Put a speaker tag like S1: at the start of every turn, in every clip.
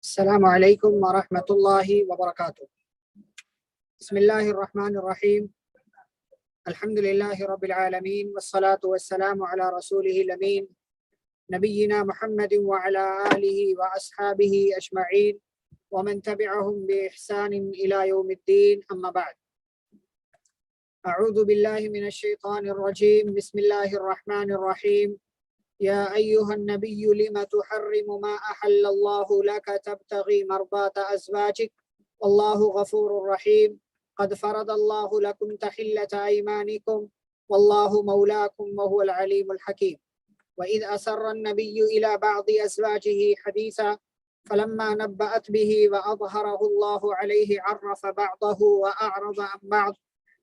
S1: السلام علیکم ورحمۃ اللہ وبرکاتہ۔ بسم اللہ الرحمن الرحیم، الحمد للہ رب العالمین والصلاة والسلام علی رسولہ الامین نبینا محمد وعلی آلہ واصحابہ اجمعین ومن تبعهم بإحسان إلى يوم الدین، اما بعد۔ اعوذ باللہ من الشیطان الرجیم، بسم اللہ الرحمن الرحیم۔ یا ایہا النبی لم تحرم ما احل اللہ لک تبتغی مرضات ازواجک واللہ غفور رحیم۔ قد فرض اللہ لکم تحلة ایمانکم واللہ مولاکم وهو العلیم الحکیم۔ وإذ أسر النبي إلى بعض أزواجه حديثا فلما نبأت به وأظهره الله عليه عرف بعضه وأعرض عن بعض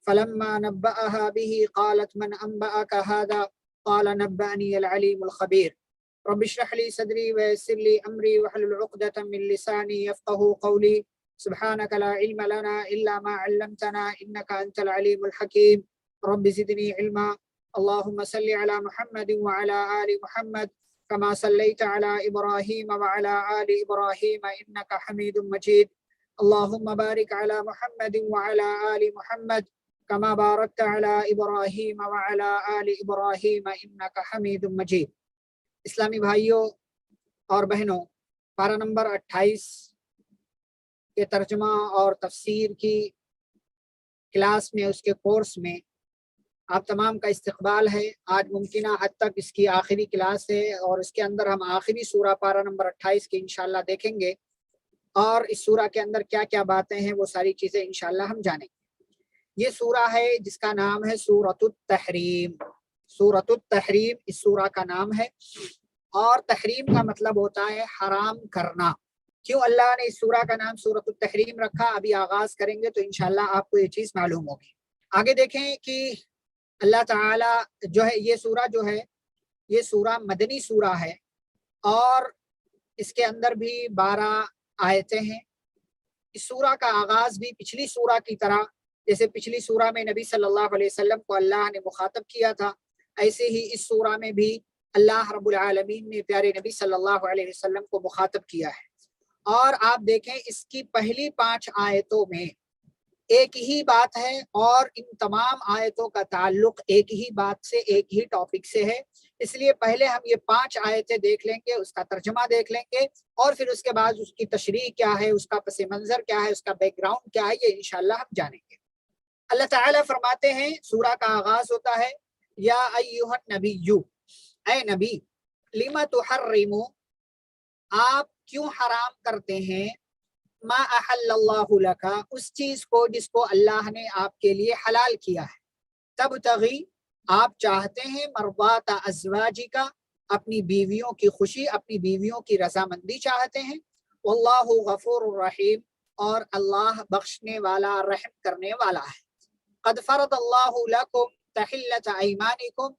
S1: فلما نبأها به قالت من أنبأك هذا قال نبأني العليم الخبير۔ رب اشرح لي صدري ويسر لي أمري واحلل عقدة من لساني يفقهوا قولي سبحانك لا علم لنا إلا ما علمتنا إنك أنت العليم الحكيم۔ رب زدني علما۔ اللهم صل على محمد وعلى آل محمد كما صليت على إبراهيم وعلى آل إبراهيم إنك حميد مجيد۔ اللهم بارك على محمد وعلى آل محمد كما باركت على ابراہیم وعلى آل ابراہیم انک حمید مجید۔ اسلامی بھائیوں اور بہنوں، پارہ نمبر 28 کے ترجمہ اور تفسیر کی کلاس میں، اس کے کورس میں آپ تمام کا استقبال ہے۔ آج ممکنہ حد تک اس کی آخری کلاس ہے اور اس کے اندر ہم آخری سورہ پارہ نمبر 28 کی انشاءاللہ دیکھیں گے، اور اس سورہ کے اندر کیا کیا باتیں ہیں وہ ساری چیزیں انشاءاللہ ہم جانیں گے۔ یہ سورہ ہے جس کا نام ہے سورۃ التحریم۔ سورۃ التحریم اس سورہ کا نام ہے، اور تحریم کا مطلب ہوتا ہے حرام کرنا۔ کیوں اللہ نے اس سورہ کا نام سورۃ التحریم رکھا، ابھی آغاز کریں گے تو انشاءاللہ آپ کو یہ چیز معلوم ہوگی۔ آگے دیکھیں کہ اللہ تعالی جو ہے، یہ سورہ جو ہے یہ سورہ مدنی سورہ ہے، اور اس کے اندر بھی 12 آیتیں ہیں۔ اس سورہ کا آغاز بھی پچھلی سورہ کی طرح، جیسے پچھلی سورہ میں نبی صلی اللہ علیہ وسلم کو اللہ نے مخاطب کیا تھا، ایسے ہی اس سورہ میں بھی اللہ رب العالمین نے پیارے نبی صلی اللہ علیہ وسلم کو مخاطب کیا ہے۔ اور آپ دیکھیں اس کی پہلی 5 آیتوں میں ایک ہی بات ہے، اور ان تمام آیتوں کا تعلق ایک ہی بات سے، ایک ہی ٹاپک سے ہے۔ اس لیے پہلے ہم یہ 5 آیتیں دیکھ لیں گے، اس کا ترجمہ دیکھ لیں گے، اور پھر اس کے بعد اس کی تشریح کیا ہے، اس کا پس منظر کیا ہے، اس کا بیک گراؤنڈ کیا ہے، یہ انشاءاللہ ہم جانیں گے۔ اللہ تعالیٰ فرماتے ہیں، سورہ کا آغاز ہوتا ہے یا ایہا النبی، اے نبی، لم تحرم، آپ کیوں حرام کرتے ہیں، ما احل اللہ لک، اس چیز کو جس کو اللہ نے آپ کے لیے حلال کیا ہے، تبتغی، آپ چاہتے ہیں، مرضات ازواجک، اپنی بیویوں کی خوشی، اپنی بیویوں کی رضامندی چاہتے ہیں، واللہ غفور الرحیم، اور اللہ بخشنے والا، رحم کرنے والا ہے۔ قد فرض اللہ لکم تحلۃ ایمانکم،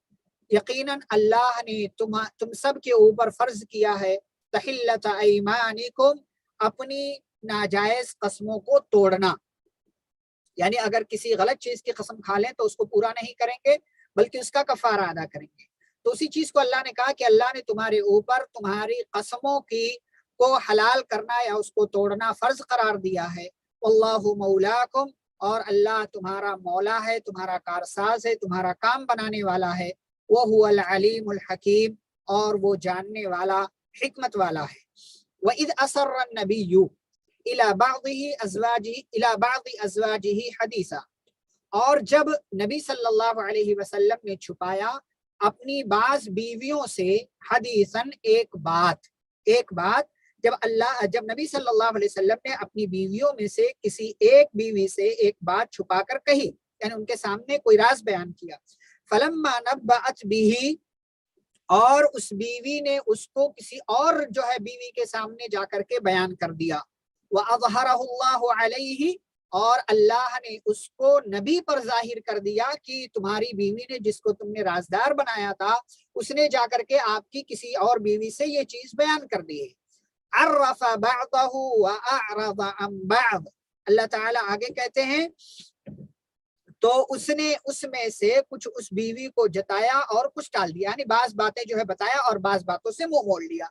S1: یقیناً اللہ نے تم سب کے اوپر فرض کیا ہے تحلۃ ایمانکم، اپنی ناجائز قسموں کو توڑنا۔ یعنی اگر کسی غلط چیز کی قسم کھا لیں تو اس کو پورا نہیں کریں گے، بلکہ اس کا کفارہ ادا کریں گے۔ تو اسی چیز کو اللہ نے کہا کہ اللہ نے تمہارے اوپر تمہاری قسموں کو حلال کرنا یا اس کو توڑنا فرض قرار دیا ہے۔ واللہ مولاکم، اور اللہ تمہارا مولا ہے، تمہارا کارساز ہے، تمہارا کام بنانے والا ہے۔ وَهُوَ الْعَلِيمُ الْحَكِيمُ، اور وہ جاننے والا، حکمت والا ہے۔ وَإِذْ أَسَرَّ النَّبِيُّ إِلَى بَعْضِ أَزْوَاجِهِ حَدِيثًا، اور جب نبی صلی اللہ علیہ وسلم نے چھپایا اپنی بعض بیویوں سے، حدیثاً، ایک بات، جب نبی صلی اللہ علیہ وسلم نے اپنی بیویوں میں سے کسی ایک بیوی سے ایک بات چھپا کر کہی، یعنی ان کے سامنے کوئی راز بیان کیا، فلما نبأت به، اور اس بیوی نے اس کو کسی اور جو ہے بیوی کے سامنے جا کر کے بیان کر دیا، وَأَظْهَرَهُ اللَّهُ عَلَيْهِ، اور اللہ نے اس کو نبی پر ظاہر کر دیا کہ تمہاری بیوی نے جس کو تم نے رازدار بنایا تھا، اس نے جا کر کے آپ کی کسی اور بیوی سے یہ چیز بیان کر دی ہے۔ عرف بعضه واعرض عن بعض، اللہ تعالیٰ آگے کہتے ہیں تو اس نے اس میں سے کچھ اس بیوی کو جتایا اور کچھ ٹال دیا، یعنی بعض باتیں جو ہے بتایا اور بعض باتوں سے منہ موڑ لیا۔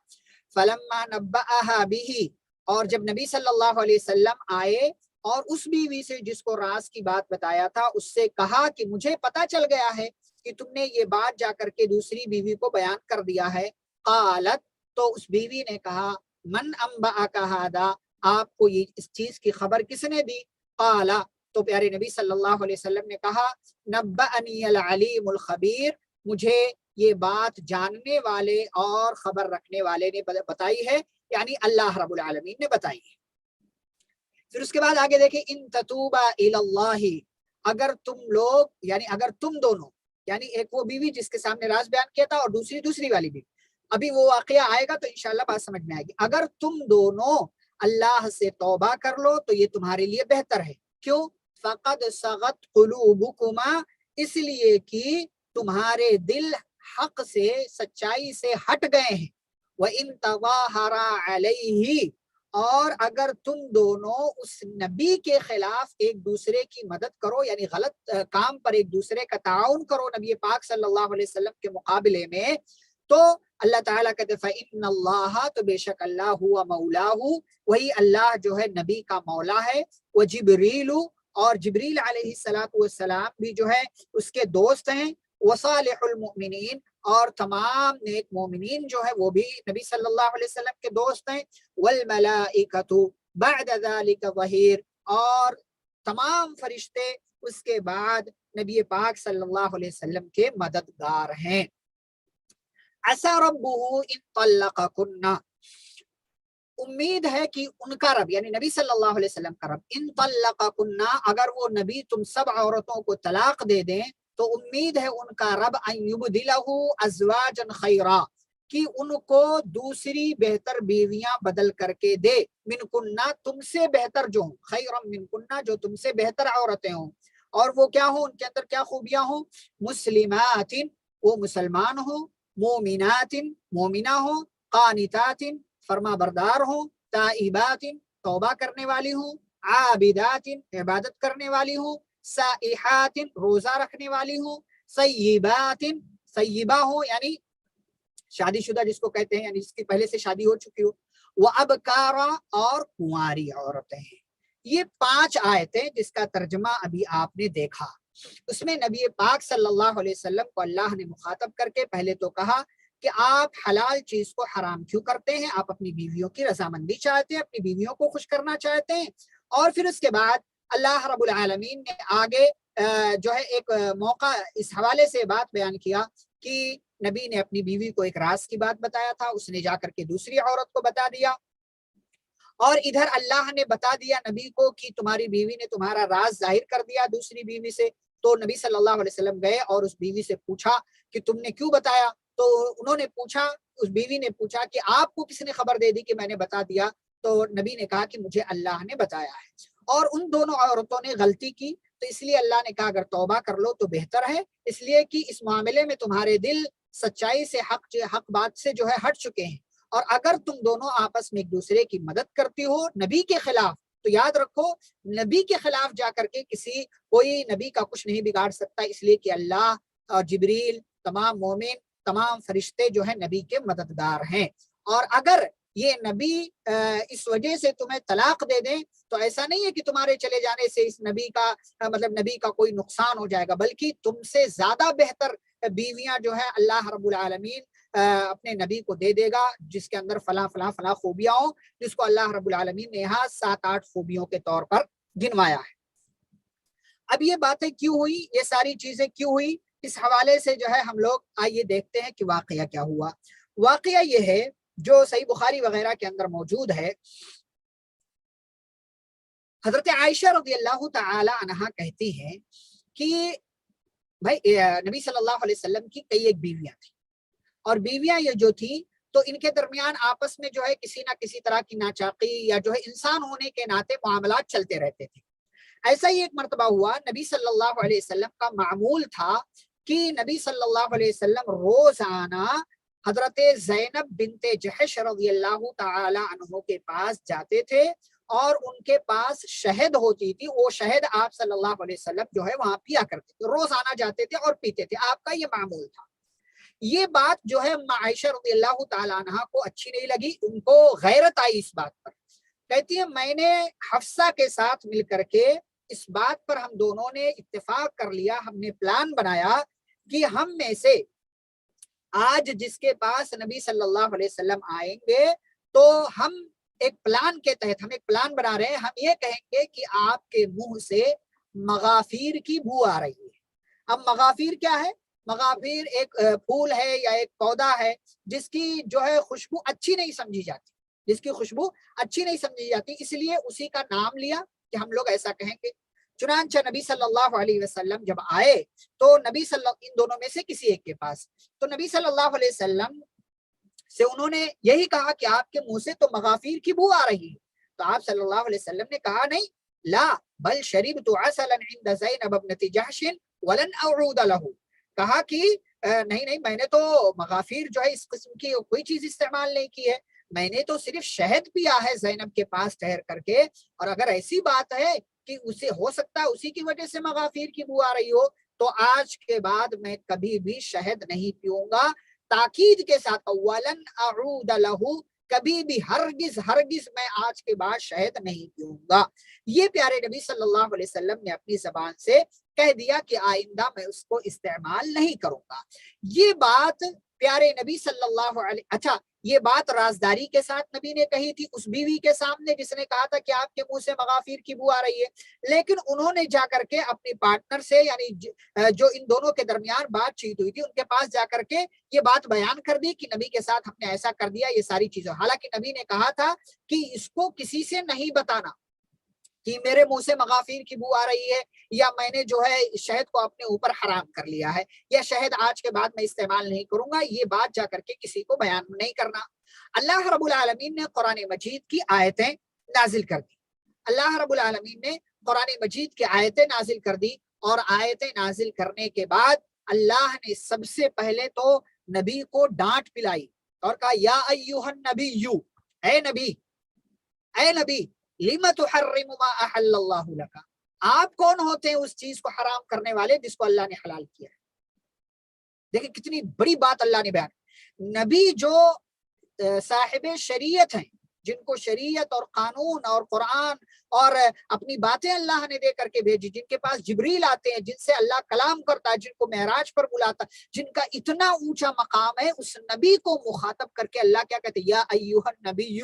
S1: فلما نبأها به، اور جب نبی صلی اللہ علیہ وسلم آئے اور اس بیوی سے جس کو راز کی بات بتایا تھا اس سے کہا کہ مجھے پتا چل گیا ہے کہ تم نے یہ بات جا کر کے دوسری بیوی کو بیان کر دیا ہے، قالت، تو اس بیوی نے کہا من انبأک ھذا، آپ کو یہ اس چیز کی خبر کس نے دی؟ قالا، تو پیارے نبی صلی اللہ علیہ وسلم نے کہا نبأنی العلیم الخبیر، مجھے یہ بات جاننے والے اور خبر رکھنے والے نے بتائی ہے، یعنی اللہ رب العالمین نے بتائی ہے۔ پھر اس کے بعد آگے دیکھیں ان تتوبا الی اللہ، اگر تم لوگ یعنی اگر تم دونوں، یعنی ایک وہ بیوی جس کے سامنے راز بیان کیا تھا اور دوسری والی بیوی، ابھی وہ واقعہ آئے گا تو انشاءاللہ بات سمجھ میں آئے گی۔ اگر تم دونوں اللہ سے توبہ کر لو تو یہ تمہارے لیے بہتر ہے۔ کیوں؟ فقد صغت قلوبکما، اس لیے کہ تمہارے دل حق سے، سچائی سے ہٹ گئے ہیں۔ وَإِن تَظَاهَرَا عَلَيْهِ، اور اگر تم دونوں اس نبی کے خلاف ایک دوسرے کی مدد کرو، یعنی غلط کام پر ایک دوسرے کا تعاون کرو نبی پاک صلی اللہ علیہ وسلم کے مقابلے میں، تو اللہ تعالیٰ کہتے فَإِنَّ اللَّهَ، تو بے شک اللہ ہوا مولاہ، وہی اللہ جو ہے نبی کا مولا ہے، وَجِبْرِيلُ، اور جبریل علیہ السلام بھی جو ہے اس کے دوست ہیں، وصالح المؤمنین، اور تمام نیک مومنین جو ہے وہ بھی نبی صلی اللہ علیہ وسلم کے دوست ہیں، والملائکۃ بعد ذلک ظہیر، اور تمام فرشتے اس کے بعد نبی پاک صلی اللہ علیہ وسلم کے مددگار ہیں۔ عسى ربه ان طلقكن، امید ہے کہ ان کا رب یعنی نبی صلی اللہ علیہ وسلم کا رب، ان طلقكن، اگر وہ نبی تم سب عورتوں کو طلاق دے دیں تو امید ہے ان کا رب ان یبدلہ ازواجا خیرا، کہ ان کو دوسری بہتر بیویاں بدل کر کے دے، منکنہ، تم سے بہتر جو ہوں، خیرا منکنہ، جو تم سے بہتر عورتیں ہوں، اور وہ کیا ہوں، ان کے اندر کیا خوبیاں ہوں، مسلمات، وہ مسلمان ہوں، مومنات، مومنہ ہوں، قانتات، فرما بردار ہوں، تائبات، توبہ کرنے والی ہوں، عابدات، عبادت کرنے والی ہوں، سائحات، روزہ رکھنے والی ہوں، سیبات، سیبہ ہوں یعنی شادی شدہ جس کو کہتے ہیں، یعنی جس کی پہلے سے شادی ہو چکی ہو، وَأَبْكَارًا، اور کنواری عورتیں ہیں۔ یہ 5 آیتیں جس کا ترجمہ ابھی آپ نے دیکھا، اس میں نبی پاک صلی اللہ علیہ وسلم کو اللہ نے مخاطب کر کے پہلے تو کہا کہ آپ حلال چیز کو حرام کیوں کرتے ہیں، آپ اپنی بیویوں کی رضامندی چاہتے ہیں، اپنی بیویوں کو خوش کرنا چاہتے ہیں، اور پھر اس کے بعد اللہ رب العالمین نے آگے جو ہے ایک موقع اس حوالے سے بات بیان کیا کہ نبی نے اپنی بیوی کو ایک راز کی بات بتایا تھا، اس نے جا کر کے دوسری عورت کو بتا دیا، اور ادھر اللہ نے بتا دیا نبی کو کہ تمہاری بیوی نے تمہارا راز ظاہر کر دیا دوسری بیوی سے، تو نبی صلی اللہ علیہ وسلم گئے اور اس بیوی سے پوچھا کہ تم نے کیوں بتایا، تو انہوں نے پوچھا، اس بیوی نے پوچھا کہ آپ کو کس نے خبر دے دی کہ میں نے بتا دیا، تو نبی نے کہا کہ مجھے اللہ نے بتایا ہے، اور ان دونوں عورتوں نے غلطی کی، تو اس لیے اللہ نے کہا اگر توبہ کر لو تو بہتر ہے، اس لیے کہ اس معاملے میں تمہارے دل سچائی سے، حق بات سے جو ہے ہٹ چکے ہیں، اور اگر تم دونوں آپس میں ایک دوسرے کی مدد کرتی ہو نبی کے خلاف، تو یاد رکھو نبی کے خلاف جا کر کے کوئی نبی کا کچھ نہیں بگاڑ سکتا، اس لیے کہ اللہ اور جبریل، تمام مومن، تمام فرشتے جو ہیں نبی کے مددگار ہیں، اور اگر یہ نبی اس وجہ سے تمہیں طلاق دے دیں تو ایسا نہیں ہے کہ تمہارے چلے جانے سے اس نبی کا مطلب نبی کا کوئی نقصان ہو جائے گا، بلکہ تم سے زیادہ بہتر بیویاں جو ہے اللہ رب العالمین اپنے نبی کو دے دے گا، جس کے اندر فلاں فلاں فلاں خوبیاں ہوں، جس کو اللہ رب العالمین نے یہاں 7-8 خوبیوں کے طور پر گنوایا ہے۔ اب یہ باتیں کیوں ہوئی، یہ ساری چیزیں کیوں ہوئی، اس حوالے سے جو ہے ہم لوگ آئیے دیکھتے ہیں کہ واقعہ کیا ہوا۔ واقعہ یہ ہے جو صحیح بخاری وغیرہ کے اندر موجود ہے، حضرت عائشہ رضی اللہ تعالی عنہا کہتی ہیں کہ بھائی نبی صلی اللہ علیہ وسلم کی کئی ایک بیویاں تھیں، اور بیویاں یہ جو تھی تو ان کے درمیان آپس میں جو ہے کسی نہ کسی طرح کی ناچاقی یا جو ہے انسان ہونے کے ناطے معاملات چلتے رہتے تھے۔ ایسا ہی ایک مرتبہ ہوا، نبی صلی اللہ علیہ وسلم کا معمول تھا کہ نبی صلی اللہ علیہ وسلم روزانہ حضرت زینب بنت جحش رضی اللہ تعالی عنہ کے پاس جاتے تھے، اور ان کے پاس شہد ہوتی تھی، وہ شہد آپ صلی اللہ علیہ وسلم جو ہے وہاں پیا کرتے تھے، روزانہ جاتے تھے اور پیتے تھے، آپ کا یہ معمول تھا۔ یہ بات جو ہے عائشہ رضی اللہ تعالی عنہ کو اچھی نہیں لگی، ان کو غیرت آئی اس بات پر، کہتی ہے میں نے حفصہ کے ساتھ مل کر کے اس بات پر ہم دونوں نے اتفاق کر لیا، ہم نے پلان بنایا کہ ہم میں سے آج جس کے پاس نبی صلی اللہ علیہ وسلم آئیں گے تو ہم ایک پلان کے تحت، ہم ایک پلان بنا رہے ہیں، ہم یہ کہیں گے کہ آپ کے منہ سے مغافیر کی بو آ رہی ہے۔ اب مغافیر کیا ہے؟ مغافیر ایک پھول ہے یا ایک پودا ہے جس کی جو ہے خوشبو اچھی نہیں سمجھی جاتی، جس کی خوشبو اچھی نہیں سمجھی جاتی، اس لیے اسی کا نام لیا کہ ہم لوگ ایسا کہیں گے۔ چنانچہ نبی صلی اللہ علیہ وسلم جب آئے تو نبی صلی اللہ ان دونوں میں سے کسی ایک کے پاس، تو نبی صلی اللہ علیہ وسلم سے انہوں نے یہی کہا کہ آپ کے منہ سے تو مغافیر کی بو آ رہی ہے۔ تو آپ صلی اللہ علیہ وسلم نے کہا نہیں، لا بل شربت عسلا عند زینب ابنت جحش ولن اعود له، کہا کہ نہیں نہیں، میں نے تو مغافیر جو ہے اس قسم کی کوئی چیز استعمال نہیں کی ہے، میں نے تو صرف شہد پیا ہے زینب کے پاس ٹھہر کر کے، اور اگر ایسی بات ہے کہ اسے ہو سکتا ہے اسی کی وجہ سے مغافیر کی بو آ رہی ہو تو آج کے بعد میں کبھی بھی شہد نہیں پیوں گا، تاکید کے ساتھ ولن اعود له، کبھی بھی ہرگز ہرگز میں آج کے بعد شہد نہیں پیوں گا۔ یہ پیارے نبی صلی اللہ علیہ وسلم نے اپنی زبان سے کہہ دیا کہ آئندہ میں اس کو استعمال نہیں کروں گا۔ یہ بات پیارے نبی صلی اللہ علیہ اچھا یہ بات رازداری کے ساتھ نبی نے کہی تھی اس بیوی کے سامنے جس نے کہا تھا کہ آپ کے منہ سے مغافیر کی بو آ رہی ہے، لیکن انہوں نے جا کر کے اپنی پارٹنر سے، یعنی جو ان دونوں کے درمیان بات چیت ہوئی تھی، ان کے پاس جا کر کے یہ بات بیان کر دی کہ نبی کے ساتھ ہم نے ایسا کر دیا، یہ ساری چیزیں، حالانکہ نبی نے کہا تھا کہ اس کو کسی سے نہیں بتانا کہ میرے منہ سے مغافیر کی بو آ رہی ہے، یا میں نے جو ہے شہد کو اپنے اوپر حرام کر لیا ہے، یا شہد آج کے بعد میں استعمال نہیں کروں گا، یہ بات جا کر کے کسی کو بیان نہیں کرنا۔ اللہ رب العالمین نے قرآن مجید کی آیتیں نازل کر دی، اللہ رب العالمین نے قرآن مجید کی آیتیں نازل کر دی، اور آیتیں نازل کرنے کے بعد اللہ نے سب سے پہلے تو نبی کو ڈانٹ پلائی اور کہا یا ایھا النبی، اے نبی، اے نبی، لم تحرم ما احل اللہ لک، آپ کون ہوتے ہیں اس چیز کو حرام کرنے والے جس کو اللہ نے حلال کیا ہے؟ دیکھیں کتنی بڑی بات اللہ نے بیان، نبی جو صاحب شریعت ہیں، جن کو شریعت اور قانون اور قرآن اور اپنی باتیں اللہ نے دے کر کے بھیجی، جن کے پاس جبریل آتے ہیں، جن سے اللہ کلام کرتا ہے، جن کو معراج پر بلاتا، جن کا اتنا اونچا مقام ہے، اس نبی کو مخاطب کر کے اللہ کیا کہتے ہیں، یا ایھا النبی،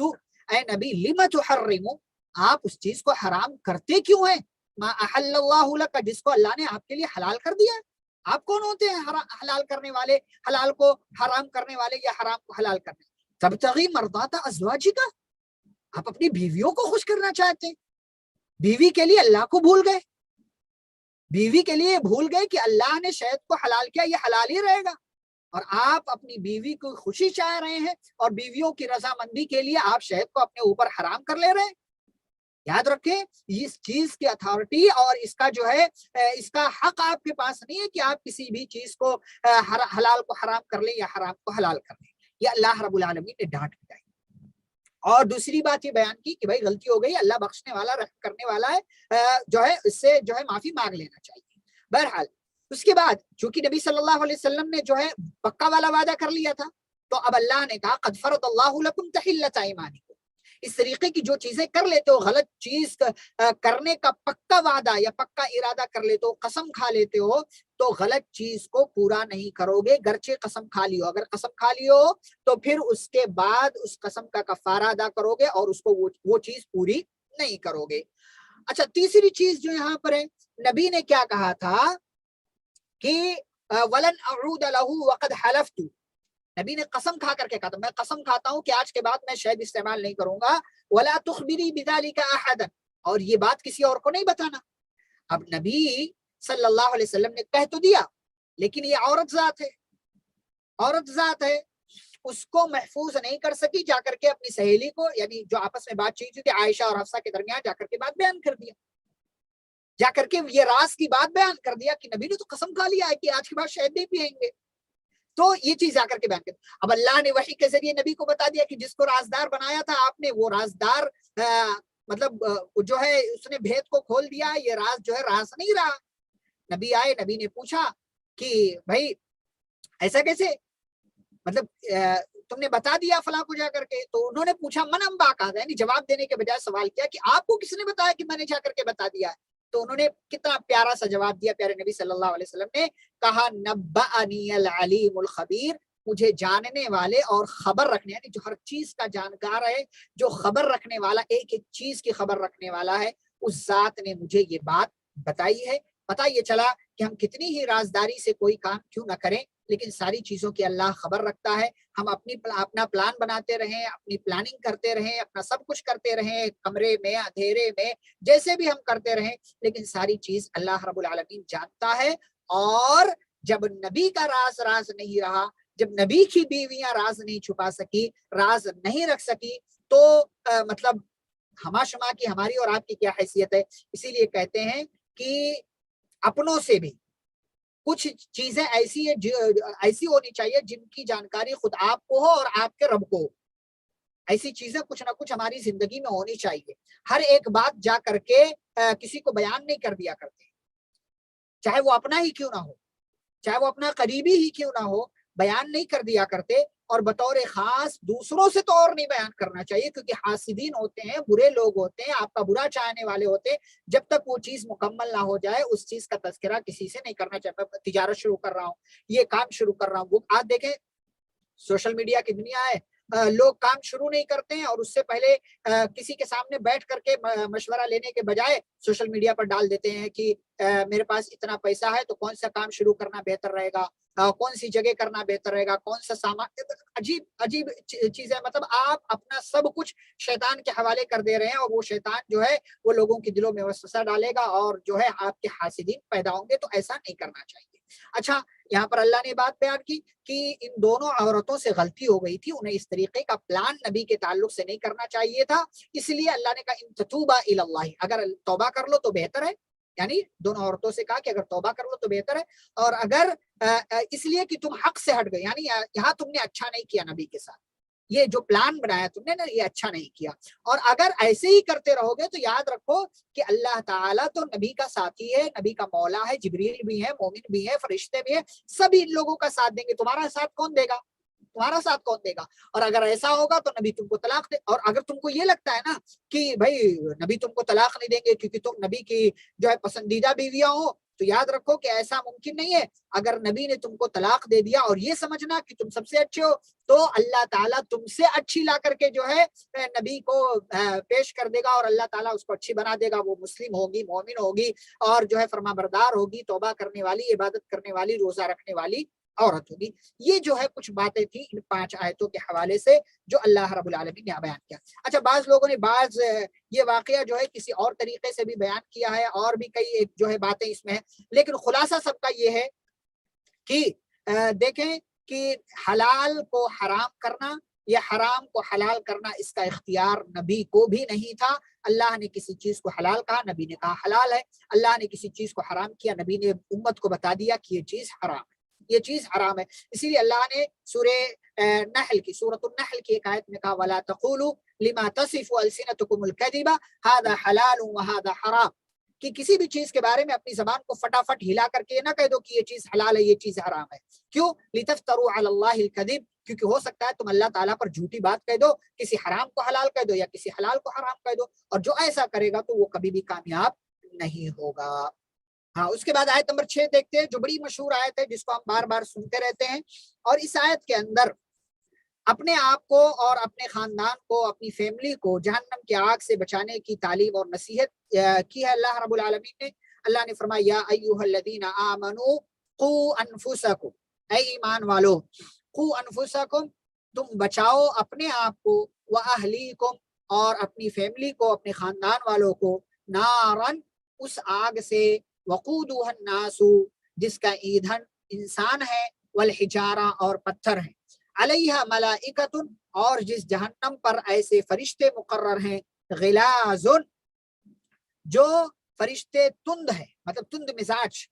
S1: اے نبی، لم تحرم، آپ اس چیز کو حرام کرتے کیوں ہیں، ما احل اللہ لک، جس کو اللہ نے آپ کے لیے حلال کر دیا ہے۔ آپ کون ہوتے ہیں حلال کرنے والے، حلال کو حرام کرنے والے یا حرام کو حلال کرنے؟ تبتغی مرضات ازواجک، آپ اپنی بیویوں کو خوش کرنا چاہتے ہیں، بیوی کے لیے اللہ کو بھول گئے، بیوی کے لیے بھول گئے کہ اللہ نے شہد کو حلال کیا، یہ حلال ہی رہے گا، اور آپ اپنی بیوی کو خوشی چاہ رہے ہیں اور بیویوں کی رضامندی کے لیے آپ شہد کو اپنے اوپر حرام کر لے رہے ہیں۔ یاد رکھیں اس چیز کی اتھارٹی اور اس کا جو ہے اس کا حق آپ کے پاس نہیں ہے کہ آپ کسی بھی چیز کو حلال کو حرام کر لیں یا حرام کو حلال کر لیں۔ یہ اللہ رب العالمین نے ڈانٹ پلائی، اور دوسری بات یہ بیان کی کہ بھائی غلطی ہو گئی، اللہ بخشنے والا رحم کرنے والا ہے، جو ہے اس سے جو ہے معافی مانگ لینا چاہیے۔ بہرحال اس کے بعد چونکہ نبی صلی اللہ علیہ وسلم نے جو ہے پکا والا وعدہ کر لیا تھا، تو اب اللہ نے کہا قد فرض اللہ لکم تحلۃ ایمانکم، اس طریقے کی جو چیزیں کر لیتے ہو، غلط چیز کرنے کا پکا وعدہ یا پکا ارادہ کر لیتے ہو، قسم کھا لیتے ہو، تو غلط چیز کو پورا نہیں کرو گے، گرچہ قسم کھا لیو، اگر قسم کھا لیو تو پھر اس کے بعد اس قسم کا کفارہ ادا کرو گے اور اس کو وہ چیز پوری نہیں کرو گے۔ اچھا تیسری چیز جو یہاں پر ہے، نبی نے کیا کہا تھا کہ وَلَنْ أَعُودَ لَهُ وَقَدْ حَلَفْتُ، نبی نے قسم کھا کر کے کہا تھا میں قسم کھاتا ہوں کہ آج کے بعد میں شہد استعمال نہیں کروں گا، وَلَا تُخْبِرِي بِذَلِكَ أَحَدًا، اور یہ بات کسی اور کو نہیں بتانا۔ اب نبی صلی اللہ علیہ وسلم نے کہہ تو دیا، لیکن یہ عورت ذات ہے، عورت ذات ہے، اس کو محفوظ نہیں کر سکی، جا کر کے اپنی سہیلی کو، یعنی جو آپس میں بات چیت ہوئی تھی عائشہ اور حفصہ کے درمیان، جا کر کے بات بیان کر دیا، جا کر کے یہ راز کی بات بیان کر دیا کہ نبی نے تو قسم کھا لیا ہے کہ آج کے بعد شہد نہیں پیئیں گے، تو یہ چیز جا کر کے بیان کر دی۔ اب اللہ نے وحی کے ذریعے نبی کو بتا دیا کہ جس کو رازدار بنایا تھا آپ نے، وہ رازدار مطلب جو ہے اس نے بھید کو کھول دیا، یہ راز جو ہے راز نہیں رہا۔ نبی آئے، نبی نے پوچھا کہ بھائی ایسا کیسے، مطلب تم نے بتا دیا فلاں کو جا کر کے؟ تو انہوں نے پوچھا من انباک ھذا، یعنی جواب دینے کے بجائے سوال کیا کہ آپ کو کس نے بتایا کہ میں نے جا کر کے بتا دیا ہے؟ تو انہوں نے کتنا پیارا سا جواب دیا پیارے نبی صلی اللہ علیہ وسلم نے، کہا نبأنی العلیم الخبیر، مجھے جاننے والے اور خبر رکھنے، یعنی جو ہر چیز کا جانکار ہے، جو خبر رکھنے والا، ایک ایک چیز کی خبر رکھنے والا ہے، اس ذات نے مجھے یہ بات بتائی ہے۔ پتہ یہ چلا کہ ہم کتنی ہی رازداری سے کوئی کام کیوں نہ کریں، لیکن ساری چیزوں کی اللہ خبر رکھتا ہے۔ ہم اپنا پلان بناتے رہیں، اپنی پلاننگ کرتے رہیں، اپنا سب کچھ کرتے رہیں، کمرے میں اندھیرے میں جیسے بھی ہم کرتے رہیں، لیکن ساری چیز اللہ رب العالمین جانتا ہے۔ اور جب نبی کا راز نہیں رہا، جب نبی کی بیویاں راز نہیں چھپا سکی، راز نہیں رکھ سکی، تو مطلب ہما شما کی ہماری اور آپ کی کیا حیثیت ہے؟ اسی لیے کہتے ہیں کہ اپنوں سے بھی کچھ چیزیں ایسی ہونی چاہیے جن کی جانکاری خود آپ کو ہو اور آپ کے رب کو ہو۔ ایسی چیزیں کچھ نہ کچھ ہماری زندگی میں ہونی چاہیے۔ ہر ایک بات جا کر کے کسی کو بیان نہیں کر دیا کرتے، چاہے وہ اپنا ہی کیوں نہ ہو، چاہے وہ اپنا قریبی ہی کیوں نہ ہو، بیان نہیں کر دیا کرتے۔ اور بطور خاص دوسروں سے تو اور نہیں بیان کرنا چاہیے، کیونکہ حاسدین ہوتے ہیں، برے لوگ ہوتے ہیں، آپ کا برا چاہنے والے ہوتے ہیں۔ جب تک وہ چیز مکمل نہ ہو جائے اس چیز کا تذکرہ کسی سے نہیں کرنا چاہتا۔ تجارت شروع کر رہا ہوں، یہ کام شروع کر رہا ہوں، وہ آج دیکھیں سوشل میڈیا کی دنیا ہے، لوگ کام شروع نہیں کرتے ہیں اور اس سے پہلے کسی کے سامنے بیٹھ کر کے مشورہ لینے کے بجائے سوشل میڈیا پر ڈال دیتے ہیں کہ میرے پاس اتنا پیسہ ہے تو کون سا کام شروع کرنا بہتر رہے گا، کون سی جگہ کرنا بہتر رہے گا، کون سا سامان، عجیب عجیب چیزیں، مطلب آپ اپنا سب کچھ شیطان کے حوالے کر دے رہے ہیں، اور وہ شیطان جو ہے وہ لوگوں کے دلوں میں وسوسہ ڈالے گا اور جو ہے آپ کے حاسدین پیدا ہوں گے۔ تو ایسا نہیں کرنا چاہیے۔ اچھا، یہاں پر اللہ نے بات بیان کی کہ ان دونوں عورتوں سے غلطی ہو گئی تھی، انہیں اس طریقے کا پلان نبی کے تعلق سے نہیں کرنا چاہیے تھا، اس لیے اللہ نے کہا ان تتوبا الی اللہ، اگر توبہ کر لو تو بہتر ہے۔ یعنی دونوں عورتوں سے کہا کہ اگر توبہ کر لو تو بہتر ہے، اور اگر اس لیے کہ تم حق سے ہٹ گئے، یعنی یہاں تم نے اچھا نہیں کیا نبی کے ساتھ، یہ جو پلان بنایا تم نے نا یہ اچھا نہیں کیا، اور اگر ایسے ہی کرتے رہو گے تو یاد رکھو کہ اللہ تعالیٰ تو نبی کا ساتھی ہے، نبی کا مولا ہے، جبریل بھی ہے، مومن بھی ہے، فرشتے بھی ہیں، سبھی ان لوگوں کا ساتھ دیں گے، تمہارا ساتھ کون دے گا؟ تمہارا ساتھ کون دے گا؟ اور اگر ایسا ہوگا تو نبی تم کو طلاق دے، اور اگر تم کو یہ لگتا ہے نا کہ بھائی نبی تم کو طلاق نہیں دیں گے کیونکہ تم نبی کی جو ہے پسندیدہ بیویاں ہو، تو یاد رکھو کہ ایسا ممکن نہیں ہے۔ اگر نبی نے تم کو طلاق دے دیا اور یہ سمجھنا کہ تم سب سے اچھے ہو، تو اللہ تعالیٰ تم سے اچھی لا کر کے جو ہے نبی کو پیش کر دے گا، اور اللہ تعالیٰ اس کو اچھی بنا دے گا، وہ مسلم ہوگی، مومن ہوگی، اور جو ہے فرما بردار ہوگی، توبہ کرنے والی، عبادت کرنے والی، روزہ رکھنے والی عورت ہوگی۔ یہ جو ہے کچھ باتیں تھیں ان 5 آیتوں کے حوالے سے جو اللہ رب العالمین نے بیان کیا۔ اچھا، بعض لوگوں نے یہ واقعہ جو ہے کسی اور طریقے سے بھی بیان کیا ہے، اور بھی کئی جو ہے باتیں اس میں ہیں، لیکن خلاصہ سب کا یہ ہے کہ دیکھیں کہ حلال کو حرام کرنا یا حرام کو حلال کرنا اس کا اختیار نبی کو بھی نہیں تھا۔ اللہ نے کسی چیز کو حلال کہا، نبی نے کہا حلال ہے، اللہ نے کسی چیز کو حرام کیا، نبی نے امت کو بتا دیا کہ یہ چیز حرام ہے، یہ چیز حرام ہے۔ اسی لیے اللہ نے سورۃ النحل کی ایک آیت میں کہا وَلَا تَقُولُوا لِمَا تَصِفُ أَلْسِنَتُكُمُ الْكَذِبَ هَذَا حَلَالٌ وَهَذَا حَرَامٌ، کہ کسی بھی چیز کے بارے میں اپنی زبان کو فٹافٹ ہلا کر کے نہ کہہ دو کہ یہ چیز حلال ہے، یہ چیز حرام ہے۔ کیوں؟ لِتَفْتَرُوا عَلَى اللَّهِ الْكَذِبَ، کیونکہ ہو سکتا ہے تم اللہ تعالیٰ پر جھوٹی بات کہہ دو، کسی حرام کو حلال کہہ دو یا کسی حلال کو حرام کہہ دو، اور جو ایسا کرے گا تو وہ کبھی بھی کامیاب نہیں ہوگا۔ ہاں، اس کے بعد آیت نمبر 6 دیکھتے ہیں، جو بڑی مشہور آیت ہے جس کو ہم بار بار سنتے رہتے ہیں، اور اس آیت کے اندر اپنے آپ کو اور اپنے خاندان کو، اپنی فیملی کو جہنم کی آگ سے بچانے کی تعلیم اور نصیحت کی ہے اللہ رب العالمین نے۔ اللہ نے فرمایا یا ایھا الذین آمنوا قوا انفسکم، اے ایمان والو، قوا انفسکم، تم بچاؤ اپنے آپ کو، واہلیکم، اور اپنی فیملی کو، اپنے خاندان والوں کو، نارن، اس آگ سے، وقودها الناس، جس کا ایندھن انسان ہے، والحجارہ، اور پتھر ہیں، علیہ ملائکۃ، اور جس جہنم پر ایسے فرشتے مقرر ہیں، غلاظ، جو فرشتے تند ہیں، مطلب تند مزاج،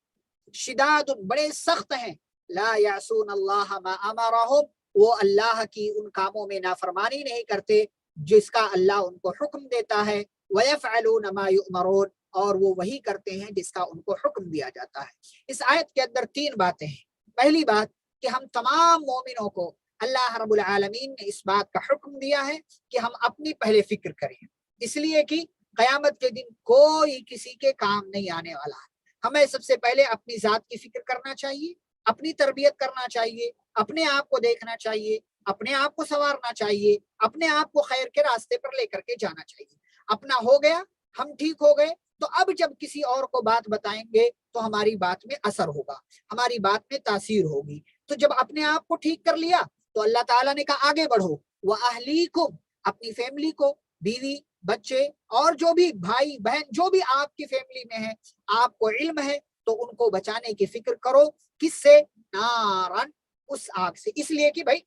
S1: شداد، بڑے سخت ہیں، لا یعصون اللہ ما امرہم، وہ اللہ کی ان کاموں میں نافرمانی نہیں کرتے جس کا اللہ ان کو حکم دیتا ہے، ویفعلون ما یؤمرون، اور وہ وہی کرتے ہیں جس کا ان کو حکم دیا جاتا ہے۔ اس آیت کے اندر 3 باتیں ہیں۔ پہلی بات کہ ہم تمام مومنوں کو اللہ رب العالمین نے اس بات کا حکم دیا ہے کہ ہم اپنی پہلے فکر کریں، اس لیے کہ قیامت کے دن کوئی کسی کے کام نہیں آنے والا ہے۔ ہمیں سب سے پہلے اپنی ذات کی فکر کرنا چاہیے، اپنی تربیت کرنا چاہیے، اپنے آپ کو دیکھنا چاہیے، اپنے آپ کو سنوارنا چاہیے، اپنے آپ کو خیر کے راستے پر لے کر کے جانا چاہیے۔ اپنا ہو گیا، ہم ٹھیک ہو گئے، تو اب جب کسی اور کو بات بتائیں گے تو ہماری بات میں اثر ہوگا، ہماری بات میں تاثیر ہوگی۔ تو جب اپنے آپ کو ٹھیک کر لیا تو اللہ تعالیٰ نے کہا آگے بڑھو، وَأَهْلِيكُمْ، اپنی فیملی کو، بیوی بچے اور جو بھی بھائی بہن جو بھی آپ کی فیملی میں ہے، آپ کو علم ہے تو ان کو بچانے کی فکر کرو۔ کس سے؟ نارن، اس آگ سے۔ اس لیے کہ بھائی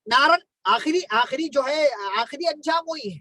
S1: نارن آخری جو ہے آخری انجام وہی ہے،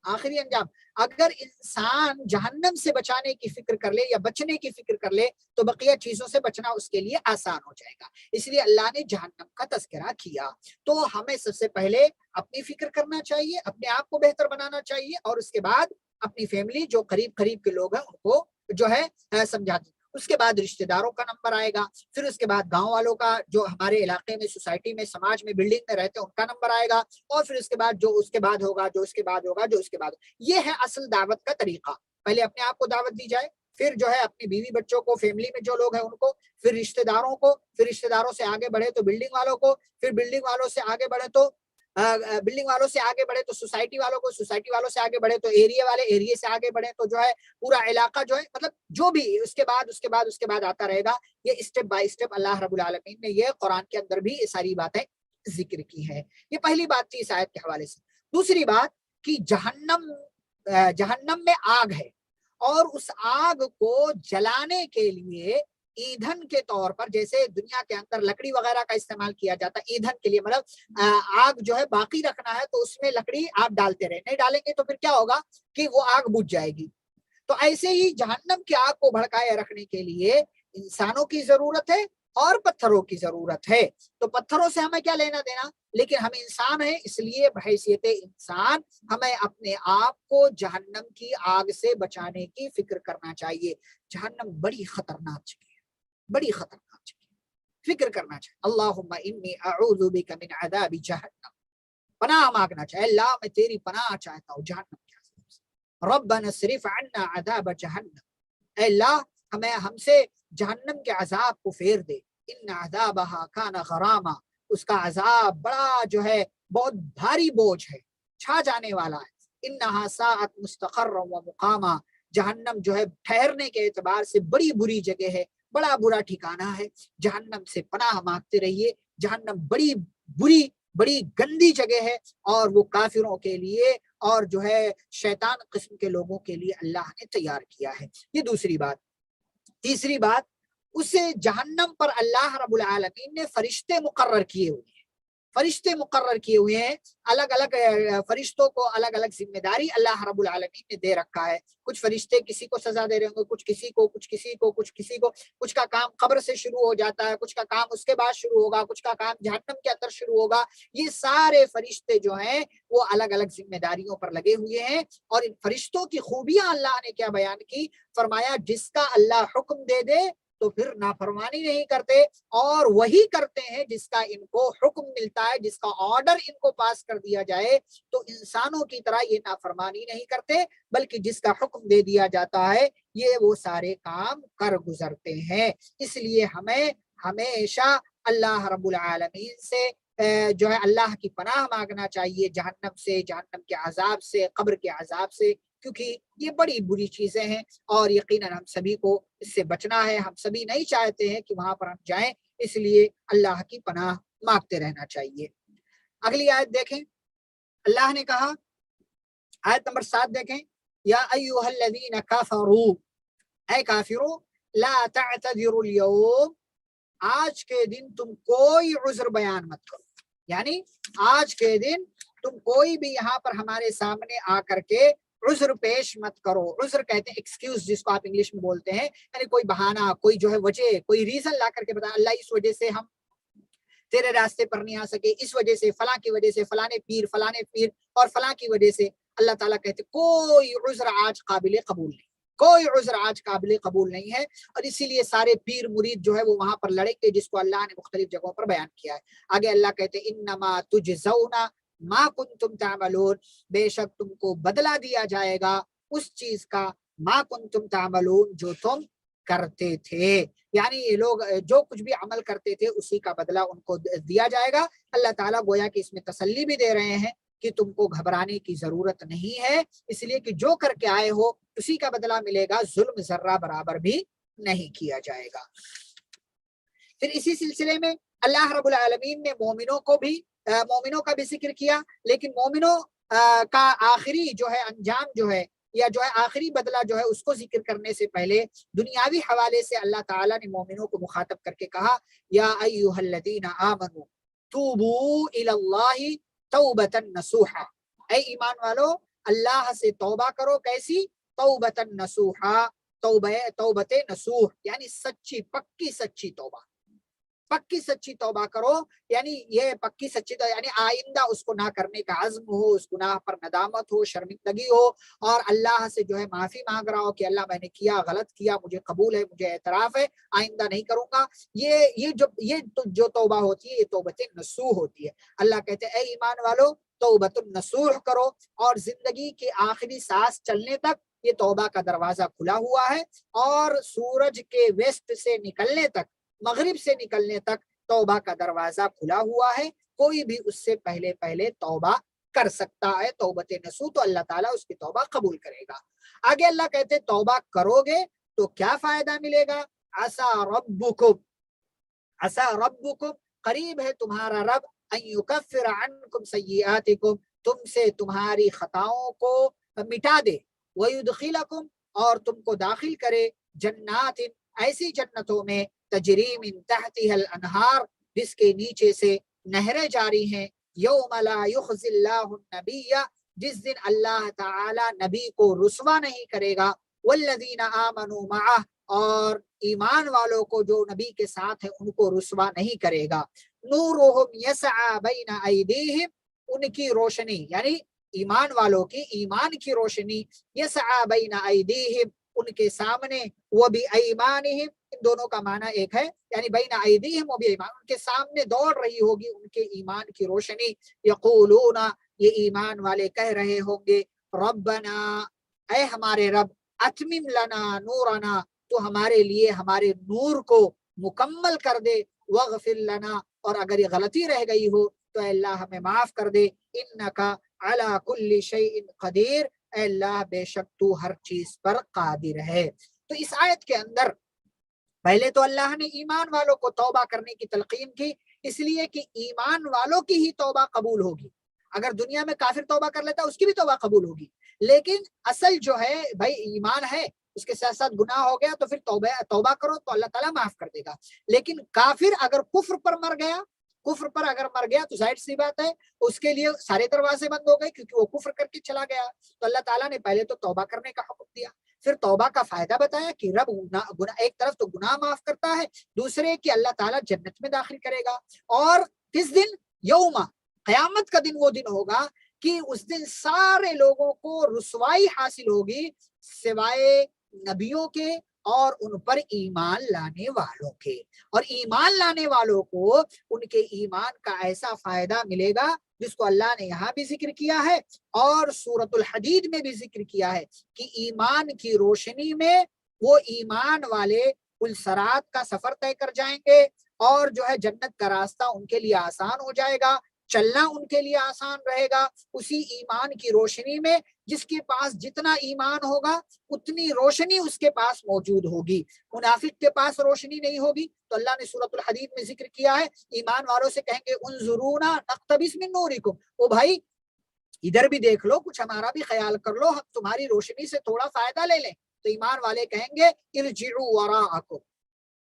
S1: آخری انجام۔ اگر انسان جہنم سے بچانے کی فکر کر لے یا بچنے کی فکر کر لے تو بقیہ چیزوں سے بچنا اس کے لیے آسان ہو جائے گا۔ اس لیے اللہ نے جہنم کا تذکرہ کیا۔ تو ہمیں سب سے پہلے اپنی فکر کرنا چاہیے، اپنے آپ کو بہتر بنانا چاہیے، اور اس کے بعد اپنی فیملی جو قریب کے لوگ ہیں ان کو جو ہے سمجھاتے۔ اس کے بعد رشتہ داروں کا نمبر آئے گا، پھر اس کے بعد گاؤں والوں کا، جو ہمارے علاقے میں، سوسائٹی میں، سماج میں، بلڈنگ میں رہتے ہیں ان کا نمبر آئے گا، اور پھر اس کے بعد جو اس کے بعد ہوگا، جو اس کے بعد ہوگا، جو اس کے بعد۔ یہ ہے اصل دعوت کا طریقہ۔ پہلے اپنے آپ کو دعوت دی جائے، پھر جو ہے اپنی بیوی بچوں کو، فیملی میں جو لوگ ہیں ان کو، پھر رشتہ داروں کو، پھر رشتہ داروں سے آگے بڑھے تو بلڈنگ والوں کو، پھر بلڈنگ والوں سے آگے بڑھے تو سوسائٹی والوں کو، سوسائٹی والوں سے آگے بڑھے تو ایریا والے، ایریا سے آگے بڑھے تو جو ہے پورا علاقہ جو ہے، مطلب جو بھی اس کے بعد آتا رہے گا۔ یہ اسٹیپ بائی اسٹیپ اللہ رب العالمین نے یہ قرآن کے اندر بھی یہ ساری باتیں ذکر کی ہے۔ یہ پہلی بات تھی اس آیت کے حوالے سے۔ دوسری بات کہ جہنم میں آگ ہے، اور اس آگ کو جلانے کے لیے ایندھن کے طور پر، جیسے دنیا کے اندر لکڑی وغیرہ کا استعمال کیا جاتا ہے ایندھن کے لیے، مطلب آگ جو ہے باقی رکھنا ہے تو اس میں لکڑی آپ ڈالتے رہے، نہیں ڈالیں گے تو پھر کیا ہوگا کہ وہ آگ بجھ جائے گی۔ تو ایسے ہی جہنم کی آگ کو بھڑکائے رکھنے کے لیے انسانوں کی ضرورت ہے اور پتھروں کی ضرورت ہے۔ تو پتھروں سے ہمیں کیا لینا دینا، لیکن ہم انسان ہیں، اس لیے بحیثیت انسان ہمیں اپنے آپ کو جہنم کی آگ سے بچانے کی فکر کرنا چاہیے۔ جہنم بڑی خطرناک جگہ ہے، بڑی خطرناک جگہ ہے، فکر کرنا چاہیے۔ اللہم انی اعوذ بک من عذاب جہنم، پناہ مانگنا چاہیے، اللہ میں تیری پناہ چاہتا ہوں جہنم کے عذاب سے۔ ربنا اصرف عنا عذاب جہنم، اے اللہ ہم سے جہنم کے عذاب کو پھیر دے۔ ان عذابها کان غراما، اس کا عذاب بڑا جو ہے بہت بھاری بوجھ ہے، چھا جانے والا ہے۔ انہا ساعت مستقرا و مقاما، جہنم جو ہے ٹھہرنے کے اعتبار سے بڑی بری جگہ ہے، بڑا برا ٹھکانہ ہے۔ جہنم سے پناہ مانگتے رہیے۔ جہنم بڑی بری، بڑی گندی جگہ ہے، اور وہ کافروں کے لیے اور جو ہے شیطان قسم کے لوگوں کے لیے اللہ نے تیار کیا ہے۔ یہ دوسری بات۔ تیسری بات، اسے جہنم پر اللہ رب العالمین نے فرشتے مقرر کیے ہوئے ہیں، فرشتے مقرر کیے ہوئے ہیں، الگ الگ فرشتوں کو الگ الگ ذمہ داری اللہ رب العالمین نے دے رکھا ہے۔ کچھ فرشتے کسی کو سزا دے رہے ہوں گے، کچھ کسی کو، کچھ کسی کو، کچھ کسی کو، کچھ کا کام قبر سے شروع ہو جاتا ہے، کچھ کا کام اس کے بعد شروع ہوگا، کچھ کا کام جہنم کے اندر شروع ہوگا۔ یہ سارے فرشتے جو ہیں وہ الگ الگ ذمہ داریوں پر لگے ہوئے ہیں، اور ان فرشتوں کی خوبیاں اللہ نے کیا بیان کی، فرمایا جس کا اللہ حکم دے دے تو پھر نافرمانی نہیں کرتے، اور وہی کرتے ہیں جس کا ان کو حکم ملتا ہے، جس کا آرڈر ان کو پاس کر دیا جائے تو انسانوں کی طرح یہ نافرمانی نہیں کرتے، بلکہ جس کا حکم دے دیا جاتا ہے یہ وہ سارے کام کر گزرتے ہیں۔ اس لیے ہمیں ہمیشہ اللہ رب العالمین سے جو ہے اللہ کی پناہ مانگنا چاہیے، جہنم سے، جہنم کے عذاب سے، قبر کے عذاب سے، کیونکہ یہ بڑی بری چیزیں ہیں، اور یقیناً ہم سبھی کو اس سے بچنا ہے۔ ہم سبھی نہیں چاہتے ہیں کہ وہاں پر ہم جائیں، اس لیے اللہ کی پناہ مانگتے رہنا چاہیے۔ اگلی آیت دیکھیں، اللہ نے کہا، آیت نمبر 7 دیکھیں، یا ایھا الذین کفروا، اے کافرو، لا تعتذروا اليوم، آج کے دن تم کوئی عذر بیان مت کرو، یعنی آج کے دن تم کوئی بھی یہاں پر ہمارے سامنے آ کر کے عذر پیش مت کرو۔ عذر کہتے ہیں ایکسکیوز، جس کو آپ انگلش میں بولتے ہیں، یعنی کوئی بہانہ، کوئی جو ہے وجہ، کوئی ریزن لا کر کے بتا، اللہ اس وجہ سے ہم تیرے راستے پر نہیں آ سکے، اس وجہ سے، فلاں کی وجہ سے، فلانے پیر اور فلاں کی وجہ سے۔ اللہ تعالیٰ کہتے کوئی عذر آج قابل قبول نہیں، کوئی عذر آج قابل قبول نہیں ہے، اور اسی لیے سارے پیر مرید جو ہے وہ وہاں پر لڑیں گے، جس کو اللہ نے مختلف جگہوں پر بیان کیا ہے۔ آگے اللہ کہتے ہیں انما تجزون ما کنتم تعملون، بے شک تم کو بدلہ دیا جائے گا اس چیز کا، ما کنتم تعملون، جو تم کرتے تھے، یعنی یہ لوگ جو کچھ بھی عمل کرتے تھے اسی کا بدلہ ان کو دیا جائے گا۔ اللہ تعالیٰ گویا کہ اس میں تسلی بھی دے رہے ہیں کہ تم کو گھبرانے کی ضرورت نہیں ہے، اس لیے کہ جو کر کے آئے ہو اسی کا بدلہ ملے گا، ظلم ذرہ برابر بھی نہیں کیا جائے گا۔ پھر اسی سلسلے میں اللہ رب العالمین نے مومنوں کا بھی ذکر کیا، لیکن مومنوں کا آخری جو ہے انجام جو ہے، یا جو ہے آخری بدلہ جو ہے، اس کو ذکر کرنے سے پہلے دنیاوی حوالے سے اللہ تعالیٰ نے مومنوں کو مخاطب کر کے کہا یا ایھا الذین آمنوا توبوا الی اللہ توبۃ نصوحا، اے ایمان والو اللہ سے توبہ کرو، کیسی؟ توبۃ نصوحا، توبت نصوح یعنی سچی پکی سچی توبہ، پکی سچی توبہ کرو، یعنی یہ پکی سچی توبہ یعنی آئندہ اس کو نہ کرنے کا عزم ہو، اس گناہ پر ندامت ہو، شرمندگی ہو، اور اللہ سے جو ہے معافی مانگ رہا ہو کہ اللہ میں نے کیا، غلط کیا، مجھے قبول ہے، مجھے اعتراف ہے، آئندہ نہیں کروں گا۔ یہ جو توبہ ہوتی ہے یہ توبت نصوح ہوتی ہے۔ اللہ کہتے ہیں اے ایمان والو توبت النصوح کرو، اور زندگی کے آخری سانس چلنے تک یہ توبہ کا دروازہ کھلا ہوا ہے، اور سورج کے ویسٹ سے نکلنے تک، مغرب سے نکلنے تک توبہ کا دروازہ کھلا ہوا ہے، کوئی بھی اس سے پہلے توبہ کر سکتا ہے، توبت نصوح، تو اللہ تعالیٰ اس کی توبہ قبول کرے گا۔ آگے اللہ کہتے توبہ کرو گے تو کیا فائدہ ملے گا؟ عسى ربکم، قریب ہے تمہارا رب، ان یکفر عنکم سیئاتکم، تم سے تمہاری خطاؤں کو مٹا دے، ویدخلکم، اور تم کو داخل کرے، جنات، ایسی جنتوں میں، تجری من تحتها الانہار، جس کے نیچے سے نہریں جاری ہیں، یوم لا یخزی اللہ النبی، جس دن اللہ تعالی نبی کو رسوا نہیں کرے گا، والذین آمنوا معہ، اور ایمان والوں کو جو نبی کے ساتھ ہے ان کو رسوا نہیں کرے گا، نورہم یسعی بین ایدیہم، ان کی روشنی یعنی ایمان والوں کی ایمان کی روشنی، یسعی بین ایدیہم، ان کے سامنے، وبایمانہم، ان دونوں کا معنی ایک ہے، یعنی بین ایدیہم وبایمان، ان کے سامنے دوڑ رہی ہوگی ان کے ایمان کی روشنی، یقولون، یہ ایمان والے کہہ رہے ہوں گے، ربنا، اے ہمارے رب، اتمم لنا نورنا، تو ہمارے لیے ہمارے نور کو مکمل کر دے، واغفر لنا، اور اگر یہ غلطی رہ گئی ہو تو اے اللہ ہمیں معاف کر دے، انکا علی کل شیء قدیر، اے اللہ بے شک تو ہر چیز پر قادر ہے۔ تو اس آیت کے اندر پہلے تو اللہ نے ایمان والوں کو توبہ کرنے کی تلقین کی، اس لیے کہ ایمان والوں کی ہی توبہ قبول ہوگی، اگر دنیا میں کافر توبہ کر لیتا اس کی بھی توبہ قبول ہوگی، لیکن اصل جو ہے بھائی ایمان ہے، اس کے ساتھ ساتھ گناہ ہو گیا تو پھر توبہ کرو تو اللہ تعالیٰ معاف کر دے گا، لیکن کافر اگر کفر پر مر گیا تو ظاہر سی بات ہے اس کے لیے سارے دروازے بند ہو گئے، کیونکہ وہ کفر کر کے چلا گیا، تو اللہ تعالیٰ نے پہلے تو توبہ کرنے کا حکم دیا، پھر توبہ کا فائدہ بتایا کہ رب ایک طرف تو گناہ معاف کرتا ہے، دوسرے کہ اللہ تعالیٰ جنت میں داخل کرے گا، اور کس دن؟ یوم، قیامت کا دن وہ دن ہوگا کہ اس دن سارے لوگوں کو رسوائی حاصل ہوگی سوائے نبیوں کے اور ان پر ایمان لانے والوں کے، اور ایمان لانے والوں کو ان کے ایمان کا ایسا فائدہ ملے گا جس کو اللہ نے یہاں بھی ذکر کیا ہے اور سورۃ الحدید میں بھی ذکر کیا ہے کہ ایمان کی روشنی میں وہ ایمان والے پلسرات کا سفر طے کر جائیں گے، اور جو ہے جنت کا راستہ ان کے لیے آسان ہو جائے گا، چلنا ان کے لیے آسان رہے گا، اسی ایمان کی روشنی میں جس کے پاس جتنا ایمان ہوگا اتنی روشنی اس کے پاس موجود ہوگی، منافق کے پاس روشنی نہیں ہوگی، تو اللہ نے سورۃ الحدید میں ذکر کیا ہے، ایمان والوں سے کہیں گے انظرونا نقتبس من نورکم، او بھائی ادھر بھی دیکھ لو، کچھ ہمارا بھی خیال کر لو، ہم تمہاری روشنی سے تھوڑا فائدہ لے لیں، تو ایمان والے کہیں گے ارجعوا وراءکم،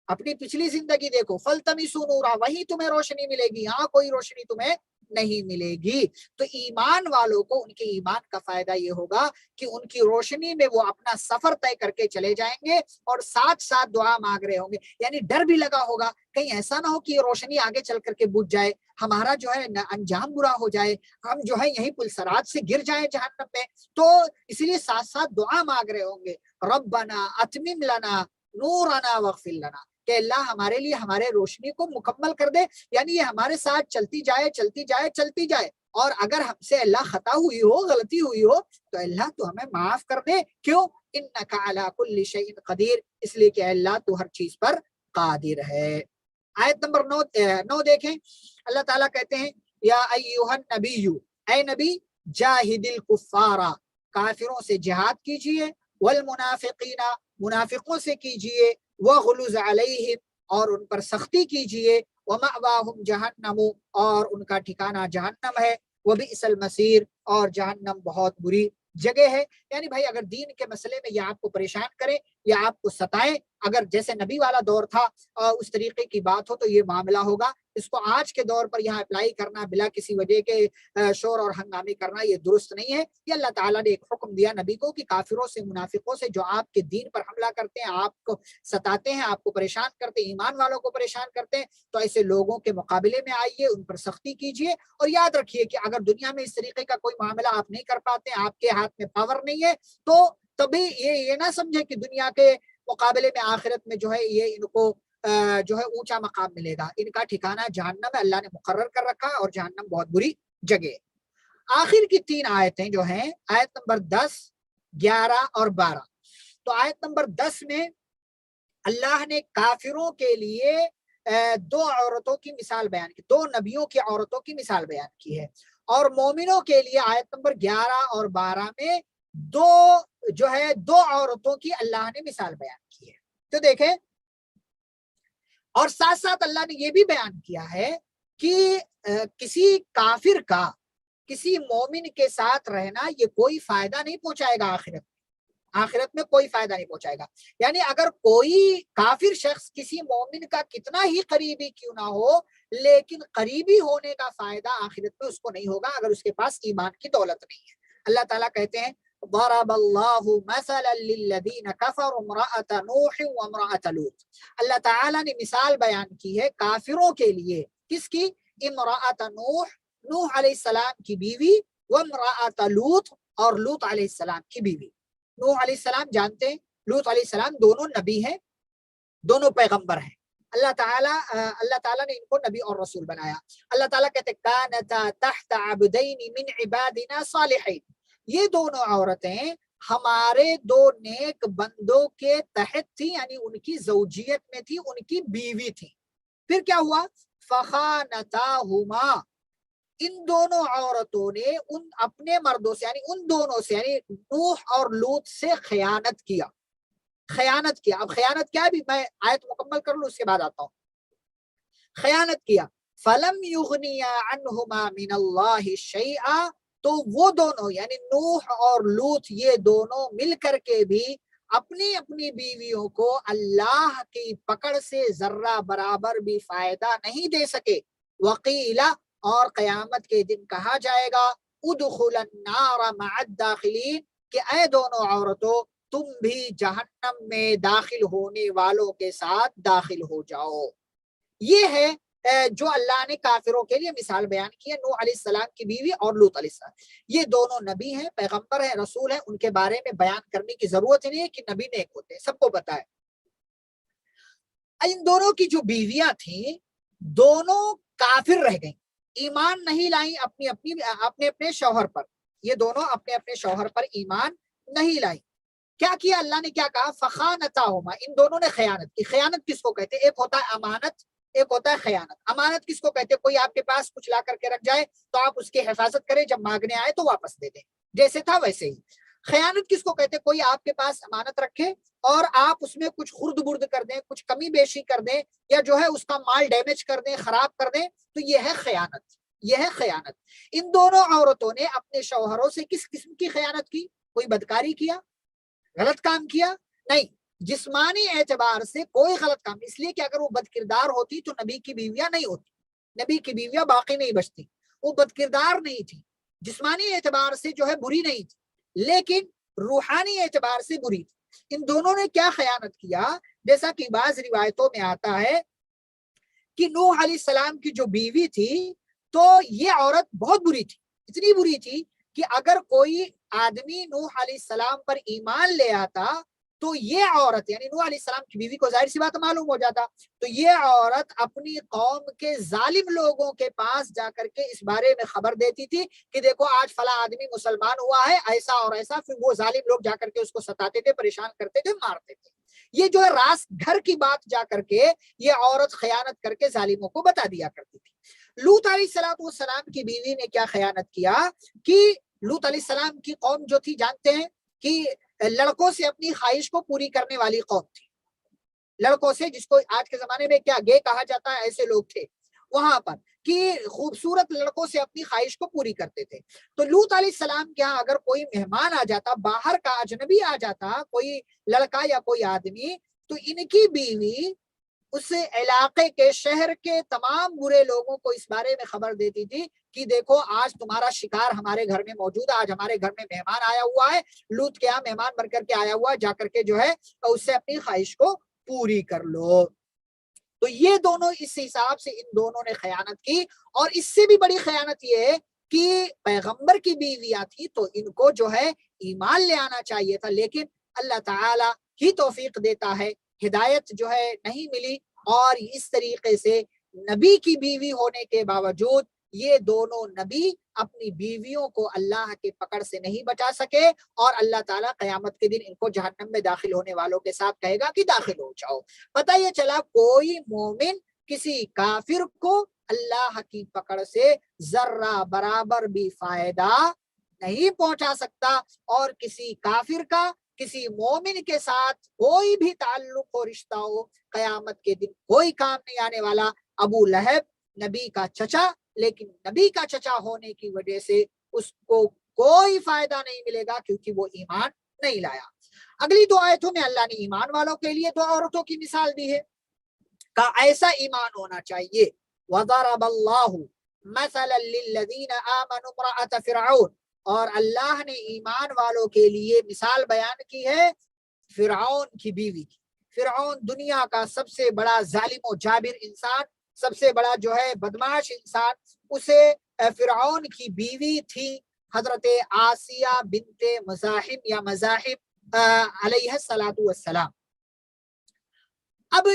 S1: اپنی پچھلی زندگی دیکھو، فلتمسوا نورا، وہی تمہیں روشنی ملے گی، یہاں کوئی روشنی تمہیں نہیں ملے گی۔ تو ایمان والوں کو ان کے ایمان کا فائدہ یہ ہوگا کہ ان کی روشنی میں وہ اپنا سفر طے کر کے چلے جائیں گے اور ساتھ ساتھ دعا مانگ رہے ہوں گے، یعنی ڈر بھی لگا ہوگا کہیں ایسا نہ ہو کہ یہ روشنی آگے چل کر کے بجھ جائے، ہمارا جو ہے انجام برا ہو جائے، ہم جو ہے یہیں پلسرات سے گر جائیں جہنم میں۔ تو اس لیے ساتھ ساتھ دعا مانگ رہے ہوں گے، ربنا اتمم لنا نورنا واغفر لنا، کہ اللہ ہمارے لیے ہمارے روشنی کو مکمل کر دے، یعنی یہ ہمارے ساتھ چلتی جائے چلتی جائے چلتی جائے، اور اگر ہم سے اللہ خطا ہوئی ہو، غلطی ہوئی ہو، تو اللہ تو ہمیں معاف کر دے۔ کیوں؟ انک علی کل شیء قدیر، اس لیے کہ اللہ تو ہر چیز پر قادر ہے۔ آیت نمبر 9 دیکھیں، اللہ تعالیٰ کہتے ہیں یا ایھا النبی، اے نبی، جاہد الکفار، کافروں سے جہاد کیجئے، والمنافقین، منافقوں سے کیجئے، وغلظ علیہم، اور ان پر سختی کیجئے، ومأواہم جہنم، اور ان کا ٹھکانہ جہنم ہے، وبئس المصیر، اور جہنم بہت بری جگہ ہے۔ یعنی بھائی اگر دین کے مسئلے میں یہ آپ کو پریشان کرے یا آپ کو ستائے، اگر جیسے نبی والا دور تھا اس طریقے کی بات ہو تو یہ معاملہ ہوگا۔ اس کو آج کے دور پر یہاں اپلائی کرنا، بلا کسی وجہ کے شور اور ہنگامی کرنا، یہ درست نہیں ہے۔ یہ اللہ تعالیٰ نے ایک حکم دیا نبی کو کہ کافروں سے، منافقوں سے جو آپ کے دین پر حملہ کرتے ہیں، آپ کو ستاتے ہیں، آپ کو پریشان کرتے ہیں، ایمان والوں کو پریشان کرتے ہیں، تو ایسے لوگوں کے مقابلے میں آئیے، ان پر سختی کیجیے، اور یاد رکھیے کہ اگر دنیا میں اس طریقے کا کوئی معاملہ آپ نہیں کر پاتے، آپ کے ہاتھ میں پاور نہیں ہے، تو تبھی یہ نہ سمجھے کہ دنیا کے مقابلے میں آخرت میں جو ہے یہ ان کو جو ہے اونچا مقام ملے گا۔ ان کا ٹھکانہ جہنم ہے، اللہ نے مقرر کر رکھا، اور جہنم بہت بری جگہ ہے۔ آخر کی 3 آیتیں جو ہیں، آیت نمبر 10، 11 اور 12، تو آیت نمبر 10 میں اللہ نے کافروں کے لیے 2 عورتوں کی مثال بیان کی، 2 نبیوں کی عورتوں کی مثال بیان کی ہے، اور مومنوں کے لیے آیت نمبر 11 اور 12 میں 2 عورتوں کی اللہ نے مثال بیان کی ہے۔ تو دیکھیں، اور ساتھ ساتھ اللہ نے یہ بھی بیان کیا ہے کہ کسی کافر کا کسی مومن کے ساتھ رہنا یہ کوئی فائدہ نہیں پہنچائے گا، آخرت میں کوئی فائدہ نہیں پہنچائے گا۔ یعنی اگر کوئی کافر شخص کسی مومن کا کتنا ہی قریبی کیوں نہ ہو، لیکن قریبی ہونے کا فائدہ آخرت میں اس کو نہیں ہوگا اگر اس کے پاس ایمان کی دولت نہیں ہے۔ اللہ تعالیٰ کہتے ہیں ضرب اللہ مثلا للذین کفروا امرأۃ نوح وامرأۃ لوط، اللہ تعالیٰ نے مثال بیان کی ہے کافروں کے لیے، کس کی؟ امرأۃ نوح، نوح علیہ السلام کی بیوی، وامرأۃ لوط، اور لوط علیہ السلام کی بیوی۔ نوح علیہ السلام جانتے ہیں، لوط علیہ السلام، دونوں نبی ہیں، دونوں پیغمبر ہیں۔ اللہ تعالیٰ نے ان کو نبی اور رسول بنایا۔ اللہ تعالیٰ کہتے ہیں کانتا تحت عبدین من عبادنا صالحین، یہ دونوں عورتیں ہمارے 2 نیک بندوں کے تحت تھی، یعنی ان کی زوجیت میں تھی، ان کی بیوی تھی۔ پھر کیا ہوا؟ فخانتاہما، ان دونوں عورتوں نے ان اپنے مردوں سے، یعنی ان دونوں سے، یعنی نوح اور لوط سے خیانت کیا۔ اب خیانت کیا ہے؟ بھی میں آیت مکمل کر لوں، اس کے بعد آتا ہوں۔ خیانت کیا، فلم یغنیا عنہما من اللہ شیئا، تو وہ دونوں یعنی نوح اور لوط یہ دونوں مل کر کے بھی اپنی اپنی بیویوں کو اللہ کی پکڑ سے ذرہ برابر بھی فائدہ نہیں دے سکے۔ وقیلا، اور قیامت کے دن کہا جائے گا ادخلوا النار مع الداخلین، کہ اے دونوں عورتوں تم بھی جہنم میں داخل ہونے والوں کے ساتھ داخل ہو جاؤ۔ یہ ہے جو اللہ نے کافروں کے لیے مثال بیان کی ہے، نوح علیہ السلام کی بیوی اور لوط علیہ السلام۔ یہ دونوں نبی ہیں، پیغمبر ہیں، رسول ہیں، ان کے بارے میں بیان کرنے کی ضرورت نہیں ہے کہ نبی نیک ہوتے ہیں، سب کو پتا ہے۔ ان دونوں کی جو بیویاں تھیں، دونوں کافر رہ گئیں، ایمان نہیں لائیں اپنے اپنے شوہر پر، یہ دونوں اپنے اپنے شوہر پر ایمان نہیں لائیں۔ کیا کیا اللہ نے؟ کیا کہا؟ فخانتاہما، ان دونوں نے خیانت کی۔ خیانت کس کو کہتے ہیں؟ ایک ہوتا ہے امانت، ایک ہوتا ہے خیانت۔ امانت کس کو کہتے ہیں؟ کوئی آپ کے پاس کچھ لا کر کے رکھ جائے تو آپ اس کی حفاظت کریں، جب مانگنے آئے تو واپس دے دیں، جیسے تھا ویسے ہی۔ خیانت کس کو کہتے ہیں؟ کوئی آپ کے پاس امانت رکھے اور آپ اس میں کچھ خرد برد کر دیں، کچھ کمی بیشی کر دیں، یا جو ہے اس کا مال ڈیمیج کر دیں، خراب کر دیں، تو یہ ہے خیانت، یہ ہے خیانت۔ ان دونوں عورتوں نے اپنے شوہروں سے کس قسم کی خیانت کی؟ کوئی بدکاری کیا، غلط کام کیا؟ نہیں، جسمانی اعتبار سے کوئی غلط کام، اس لیے کہ اگر وہ بد کردار ہوتی تو نبی کی بیویاں نہیں ہوتی، نبی کی بیویاں باقی نہیں بچتی۔ وہ بدکردار نہیں تھی، جسمانی اعتبار سے جو ہے بری نہیں تھی، لیکن روحانی اعتبار سے بری تھی۔ ان دونوں نے کیا خیانت کیا؟ جیسا کہ بعض روایتوں میں آتا ہے کہ نوح علیہ السلام کی جو بیوی تھی تو یہ عورت بہت بری تھی، اتنی بری تھی کہ اگر کوئی آدمی نوح علیہ السلام پر ایمان لے آتا تو یہ عورت یعنی نوح علیہ السلام کی بیوی کو ظاہر سی بات معلوم ہو جاتا، تو یہ عورت اپنی قوم کے ظالم لوگوں کے پاس جا کر کے اس بارے میں خبر دیتی تھی کہ دیکھو آج فلاں آدمی مسلمان ہوا ہے، ایسا اور ایسا، پھر وہ ظالم لوگ جا کر کے اس کو ستاتے تھے، پریشان کرتے تھے، مارتے تھے۔ یہ جو ہے راس گھر کی بات جا کر کے یہ عورت خیانت کر کے ظالموں کو بتا دیا کرتی تھی۔ لوط علیہ السلام کی بیوی نے کیا خیانت کیا کہ لوط علیہ السلام کی قوم جو تھی جانتے ہیں کہ لڑکوں سے اپنی خواہش کو پوری کرنے والی قوم تھی، لڑکوں سے، جس کو آج کے زمانے میں کیا گے کہا جاتا ہے، ایسے لوگ تھے وہاں پر کہ خوبصورت لڑکوں سے اپنی خواہش کو پوری کرتے تھے۔ تو لوط علیہ السلام کے ہاں اگر کوئی مہمان آ جاتا، باہر کا اجنبی آ جاتا، کوئی لڑکا یا کوئی آدمی، تو ان کی بیوی اس علاقے کے شہر کے تمام برے لوگوں کو اس بارے میں خبر دیتی تھی کہ دیکھو آج تمہارا شکار ہمارے گھر میں موجود ہے، آج ہمارے گھر میں مہمان آیا ہوا ہے، لوط کے یہاں مہمان بن کر کے آیا ہوا ہے، جا کر کے جو ہے اس سے اپنی خواہش کو پوری کر لو۔ تو یہ دونوں اس حساب سے ان دونوں نے خیانت کی، اور اس سے بھی بڑی خیانت یہ ہے کہ پیغمبر کی بیویاں تھی تو ان کو جو ہے ایمان لے آنا چاہیے تھا، لیکن اللہ تعالی ہی توفیق دیتا ہے، ہدایت جو ہے نہیں ملی، اور اس طریقے سے نبی کی بیوی ہونے کے باوجود یہ دونوں نبی اپنی بیویوں کو اللہ کے پکڑ سے نہیں بچا سکے، اور اللہ تعالیٰ قیامت کے دن ان کو جہنم میں داخل ہونے والوں کے ساتھ کہے گا کہ داخل ہو جاؤ۔ پتہ یہ چلا کوئی مومن کسی کافر کو اللہ کی پکڑ سے ذرہ برابر بھی فائدہ نہیں پہنچا سکتا، اور کسی کافر کا کسی مومن کے ساتھ کوئی بھی تعلق ہو، رشتہ ہو، قیامت کے دن کوئی کام نہیں آنے والا۔ ابو لہب نبی کا چچا، لیکن نبی کا چچا ہونے کی وجہ سے اس کو کوئی فائدہ نہیں ملے گا کیونکہ وہ ایمان نہیں لایا۔ اگلی دو آیتوں میں اللہ نے ایمان والوں کے لیے دو عورتوں کی مثال دی ہے کہ ایسا ایمان ہونا چاہیے۔ وَضَرَبَ اللَّهُ مَثَلًا لِلَّذِينَ آمَنُوا امْرَأَتَ فِرْعَوْنَ، اور اللہ نے ایمان والوں کے لیے مثال بیان کی ہے فرعون کی بیوی کی۔ فرعون دنیا کا سب سے بڑا ظالم و جابر انسان، سب سے بڑا جو ہے بدماش انسان، اسے فرعون کی بیوی تھی حضرت آسیہ بنت مزاحم یا مزاحم علیہ السلام۔ اب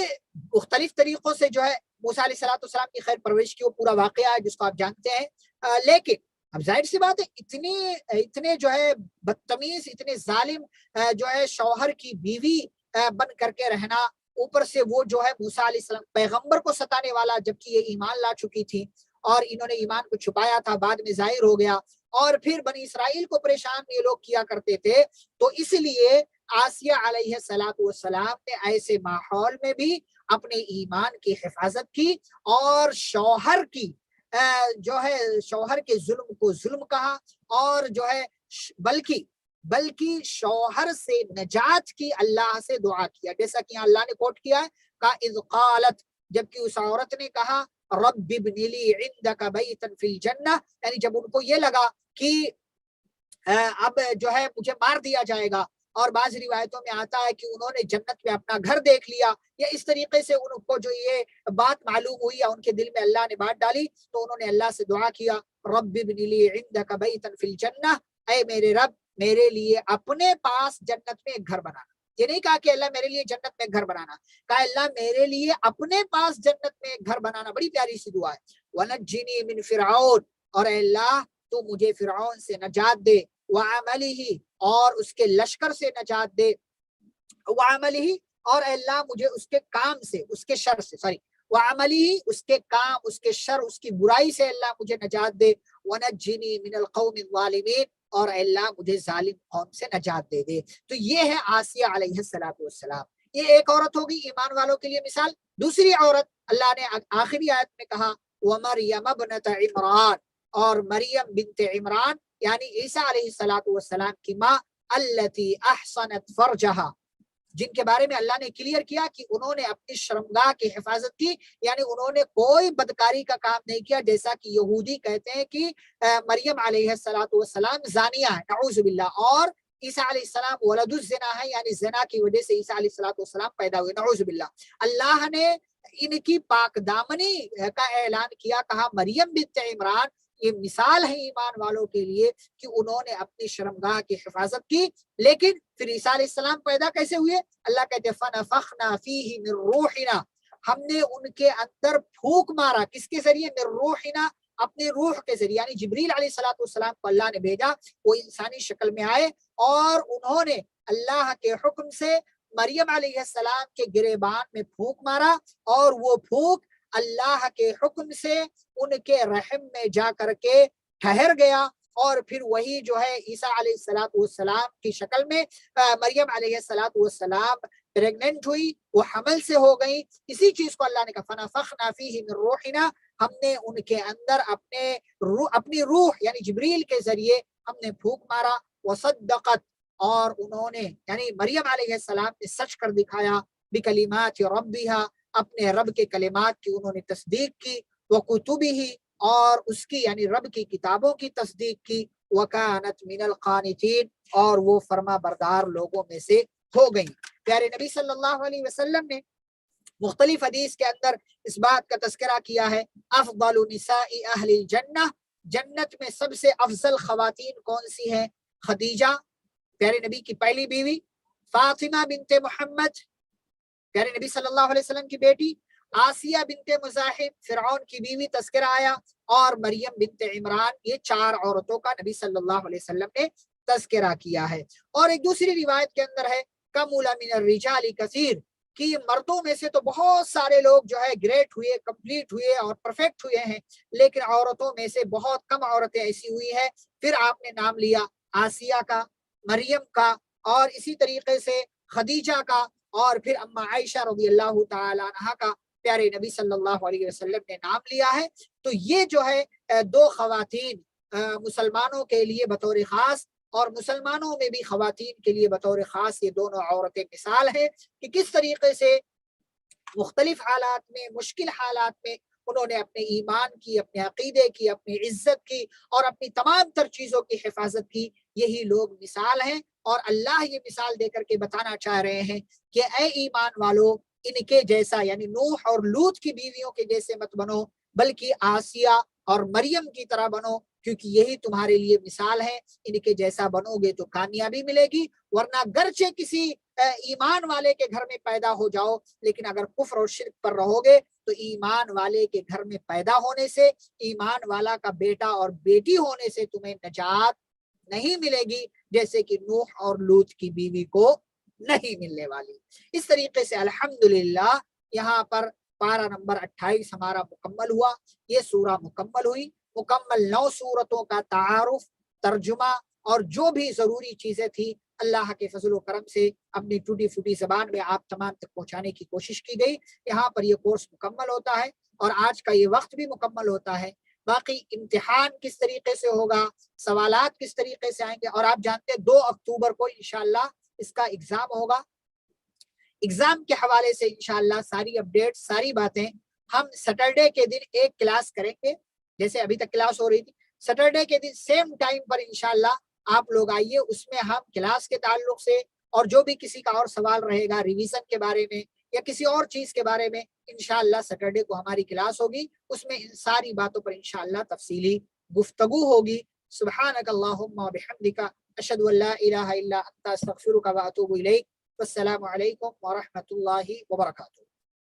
S1: مختلف طریقوں سے جو ہے موسیٰ علیہ السلام کی خیر پرورش کی وہ پورا واقعہ ہے جس کو آپ جانتے ہیں، لیکن اب ظاہر سی بات ہے اتنے جو ہے بدتمیز، اتنے ظالم جو ہے شوہر کی بیوی بن کر کے رہنا، اوپر سے وہ جو ہے موسیٰ علیہ السلام پیغمبر کو ستانے والا، جبکہ یہ ایمان لا چکی تھی اور انہوں نے ایمان کو چھپایا تھا، بعد میں ظاہر ہو گیا، اور پھر بنی اسرائیل کو پریشان یہ لوگ کیا کرتے تھے۔ تو اس لیے آسیہ علیہ السلام نے ایسے ماحول میں بھی اپنے ایمان کی حفاظت کی، اور شوہر کی جو ہے شوہر کے ظلم کو ظلم کہا، اور جو ہے بلکہ شوہر سے نجات کی اللہ سے دعا کیا، جیسا کہ اللہ نے کوٹ کیا ہے کہ اذ قالت، جبکہ اس عورت نے کہا رب ابن لی عندک بیتا فی الجنہ، یعنی جب ان کو یہ لگا کہ اب جو ہے مجھے مار دیا جائے گا، اور بعض روایتوں میں آتا ہے کہ انہوں نے جنت میں اپنا گھر دیکھ لیا، یا اس طریقے سے ان کو جو یہ بات معلوم ہوئی یا ان کے دل میں اللہ نے بات ڈالی، تو انہوں نے اللہ سے دعا کیا رب ابن لی عندک بیتا فی الجنہ، اے میرے رب میرے لیے اپنے پاس جنت میں ایک گھر بنانا۔ یہ نہیں کہا کہ اللہ میرے لیے جنت میں ایک گھر بنانا، کہا اللہ میرے لیے اپنے پاس جنت میں ایک گھر بنانا۔ بڑی پیاری سی دعا ہے۔ وَنَجِّنِي مِن فِرْعَوْنَ، اور اے اللہ تو مجھے فرعون سے نجات دے، وَعَمَلِهِ، اور اس کے لشکر سے نجات دے، وَعَمَلِهِ، اور اے اللہ مجھے اس کے کام سے، اس کے شر سے، وَعَمَلِهِ، اس کے کام، اس کے شر، اس کی برائی سے اللہ مجھے نجات دے، وَنَجِّنِي مِنَ الْقَوْمِ الظَّالِمِينَ، اور اے اللہ مجھے ظالم قوم سے نجات دے دے۔ تو یہ ہے آسیہ علیہ السلام۔ یہ ایک عورت ہوگی ایمان والوں کے لیے مثال۔ دوسری عورت اللہ نے آخری آیت میں کہا وَمَرْيَمَ ابْنَتَ عِمْرَانَ، اور مریم بنت عمران یعنی عیسیٰ علیہ السلام کی ماں، التی احصنت فرجہا، جن کے بارے میں اللہ نے کلیئر کیا کہ انہوں نے اپنی شرمگاہ کی حفاظت کی، یعنی انہوں نے کوئی بدکاری کا کام نہیں کیا، جیسا کہ یہودی کہتے ہیں کہ مریم علیہ السلام زانیہ ہے، نعوذ باللہ، اور عیسیٰ علیہ السلام ولد الزنا ہے، یعنی زنا کی وجہ سے عیسیٰ علیہ السلام پیدا ہوئے، نعوذ باللہ۔ اللہ نے ان کی پاک دامنی کا اعلان کیا، کہا مریم بنت عمران یہ مثال ہے ایمان والوں کے لیے کہ انہوں نے اپنی شرمگاہ کی حفاظت کی۔ لیکن پھر عیسیٰ علیہ السلام پیدا کیسے ہوئے؟ اللہ کہتے فَنَفَخْنَا فِيهِ مِن رُوحِنَا، ہم نے ان کے اندر پھونک مارا، کس کے ذریعے؟ من روحنا، اپنے روح کے ذریعے، یعنی جبریل علیہ السلام کو اللہ نے بھیجا، وہ انسانی شکل میں آئے اور انہوں نے اللہ کے حکم سے مریم علیہ السلام کے گریبان میں پھونک مارا، اور وہ پھونک اللہ کے حکم سے ان کے رحم میں جا کر کے ٹھہر گیا، اور پھر وہی جو ہے عیسیٰ علیہ السلام کی شکل میں مریم علیہ السلام پریگننٹ ہوئی، وہ حمل سے ہو گئی۔ اسی چیز کو اللہ نے کہا فَنَفَخْنَا فِيهِ مِن رُوحِنَا، ہم نے ان کے اندر اپنی روح یعنی جبریل کے ذریعے ہم نے پھونک مارا، وَصَدَّقَتْ، اور انہوں نے یعنی مریم علیہ السلام نے سچ کر دکھایا، بِكَلِمَاتِ رَبِّهَا، اپنے رب کے کلمات کی انہوں نے تصدیق کی، وَكُتُبِهِ، اور اس کی یعنی رب کی کتابوں کی تصدیق کی، وَكَانَتْ مِنَ الْقَانِتِينَ، اور وہ فرما بردار لوگوں میں سے ہو گئی۔ پیارے نبی صلی اللہ علیہ وسلم نے مختلف حدیث کے اندر اس بات کا تذکرہ کیا ہے، افضل نساء اہل الجنہ، جنت میں سب سے افضل خواتین کون سی ہیں؟ خدیجہ پیارے نبی کی پہلی بیوی، فاطمہ بنت محمد پیارے نبی صلی اللہ علیہ وسلم کی بیٹی، آسیہ بنت مزاحم فرعون کی بیوی تذکرہ آیا، اور مریم بنت عمران، یہ 4 عورتوں کا نبی صلی اللہ علیہ وسلم نے تذکرہ کیا ہے۔ اور ایک دوسری روایت کے اندر ہے کمل من الرجال کثیر، کہ مردوں میں سے تو بہت سارے لوگ جو ہے گریٹ ہوئے، کمپلیٹ ہوئے اور پرفیکٹ ہوئے ہیں، لیکن عورتوں میں سے بہت کم عورتیں ایسی ہوئی ہیں۔ پھر آپ نے نام لیا آسیہ کا، مریم کا، اور اسی طریقے سے خدیجہ کا، اور پھر اما عائشہ رضی اللہ تعالی عنہا کا پیارے نبی صلی اللہ علیہ وسلم نے نام لیا ہے۔ تو یہ جو ہے 2 خواتین مسلمانوں کے لیے بطور خاص، اور مسلمانوں میں بھی خواتین کے لیے بطور خاص، یہ دونوں عورتیں مثال ہیں کہ کس طریقے سے مختلف حالات میں، مشکل حالات میں انہوں نے اپنے ایمان کی، اپنے عقیدے کی، اپنی عزت کی، اور اپنی تمام تر چیزوں کی حفاظت کی۔ یہی لوگ مثال ہیں، اور اللہ یہ مثال دے کر کے بتانا چاہ رہے ہیں کہ اے ایمان والو، ان کے جیسا یعنی نوح اور لوط کی بیویوں کے جیسے مت بنو، بلکہ آسیہ اور مریم کی طرح بنو، کیونکہ یہی تمہارے لیے مثال ہے۔ ان کے جیسا بنو گے تو کامیابی ملے گی، ورنہ گرچہ کسی ایمان والے کے گھر میں پیدا ہو جاؤ، لیکن اگر کفر اور شرک پر رہو گے تو ایمان والے کے گھر میں پیدا ہونے سے، ایمان والا کا بیٹا اور بیٹی ہونے سے تمہیں نجات نہیں ملے گی، جیسے کہ نوح اور لوط کی بیوی کو نہیں ملنے والی۔ اس طریقے سے الحمدللہ یہاں پر پارہ نمبر 28 ہمارا مکمل ہوا، یہ سورہ مکمل ہوئی۔ مکمل 9 سورتوں کا تعارف، ترجمہ اور جو بھی ضروری چیزیں تھی اللہ کے فضل و کرم سے اپنی ٹوٹی پھوٹی زبان میں آپ تمام تک پہنچانے کی کوشش کی گئی۔ یہاں پر یہ کورس مکمل ہوتا ہے، اور آج کا یہ وقت بھی مکمل ہوتا ہے۔ باقی امتحان کس طریقے سے ہوگا، سوالات کس طریقے سے آئیں گے، اور آپ جانتے ہیں 2 اکتوبر کو انشاءاللہ اس کا ایگزام ہوگا۔ ایگزام کے حوالے سے انشاءاللہ ساری اپڈیٹ، ساری باتیں ہم سیٹرڈے کے دن ایک کلاس کریں گے، جیسے ابھی تک کلاس ہو رہی تھی۔ سیٹرڈے کے دن سیم ٹائم پر انشاءاللہ آپ لوگ آئیے، اس میں ہم کلاس کے تعلق سے اور جو بھی کسی کا اور سوال رہے گا ریویژن کے بارے میں یا کسی اور چیز کے بارے میں، انشاءاللہ سیٹرڈے کو ہماری کلاس ہوگی، اس میں ان ساری باتوں پر انشاءاللہ تفصیلی گفتگو ہوگی۔ سبحانک اللہم و بحمدک، اشہد ان لا الہ الا انت، استغفرک و اتوب الیک۔ والسلام علیکم ورحمۃ اللہ وبرکاتہ۔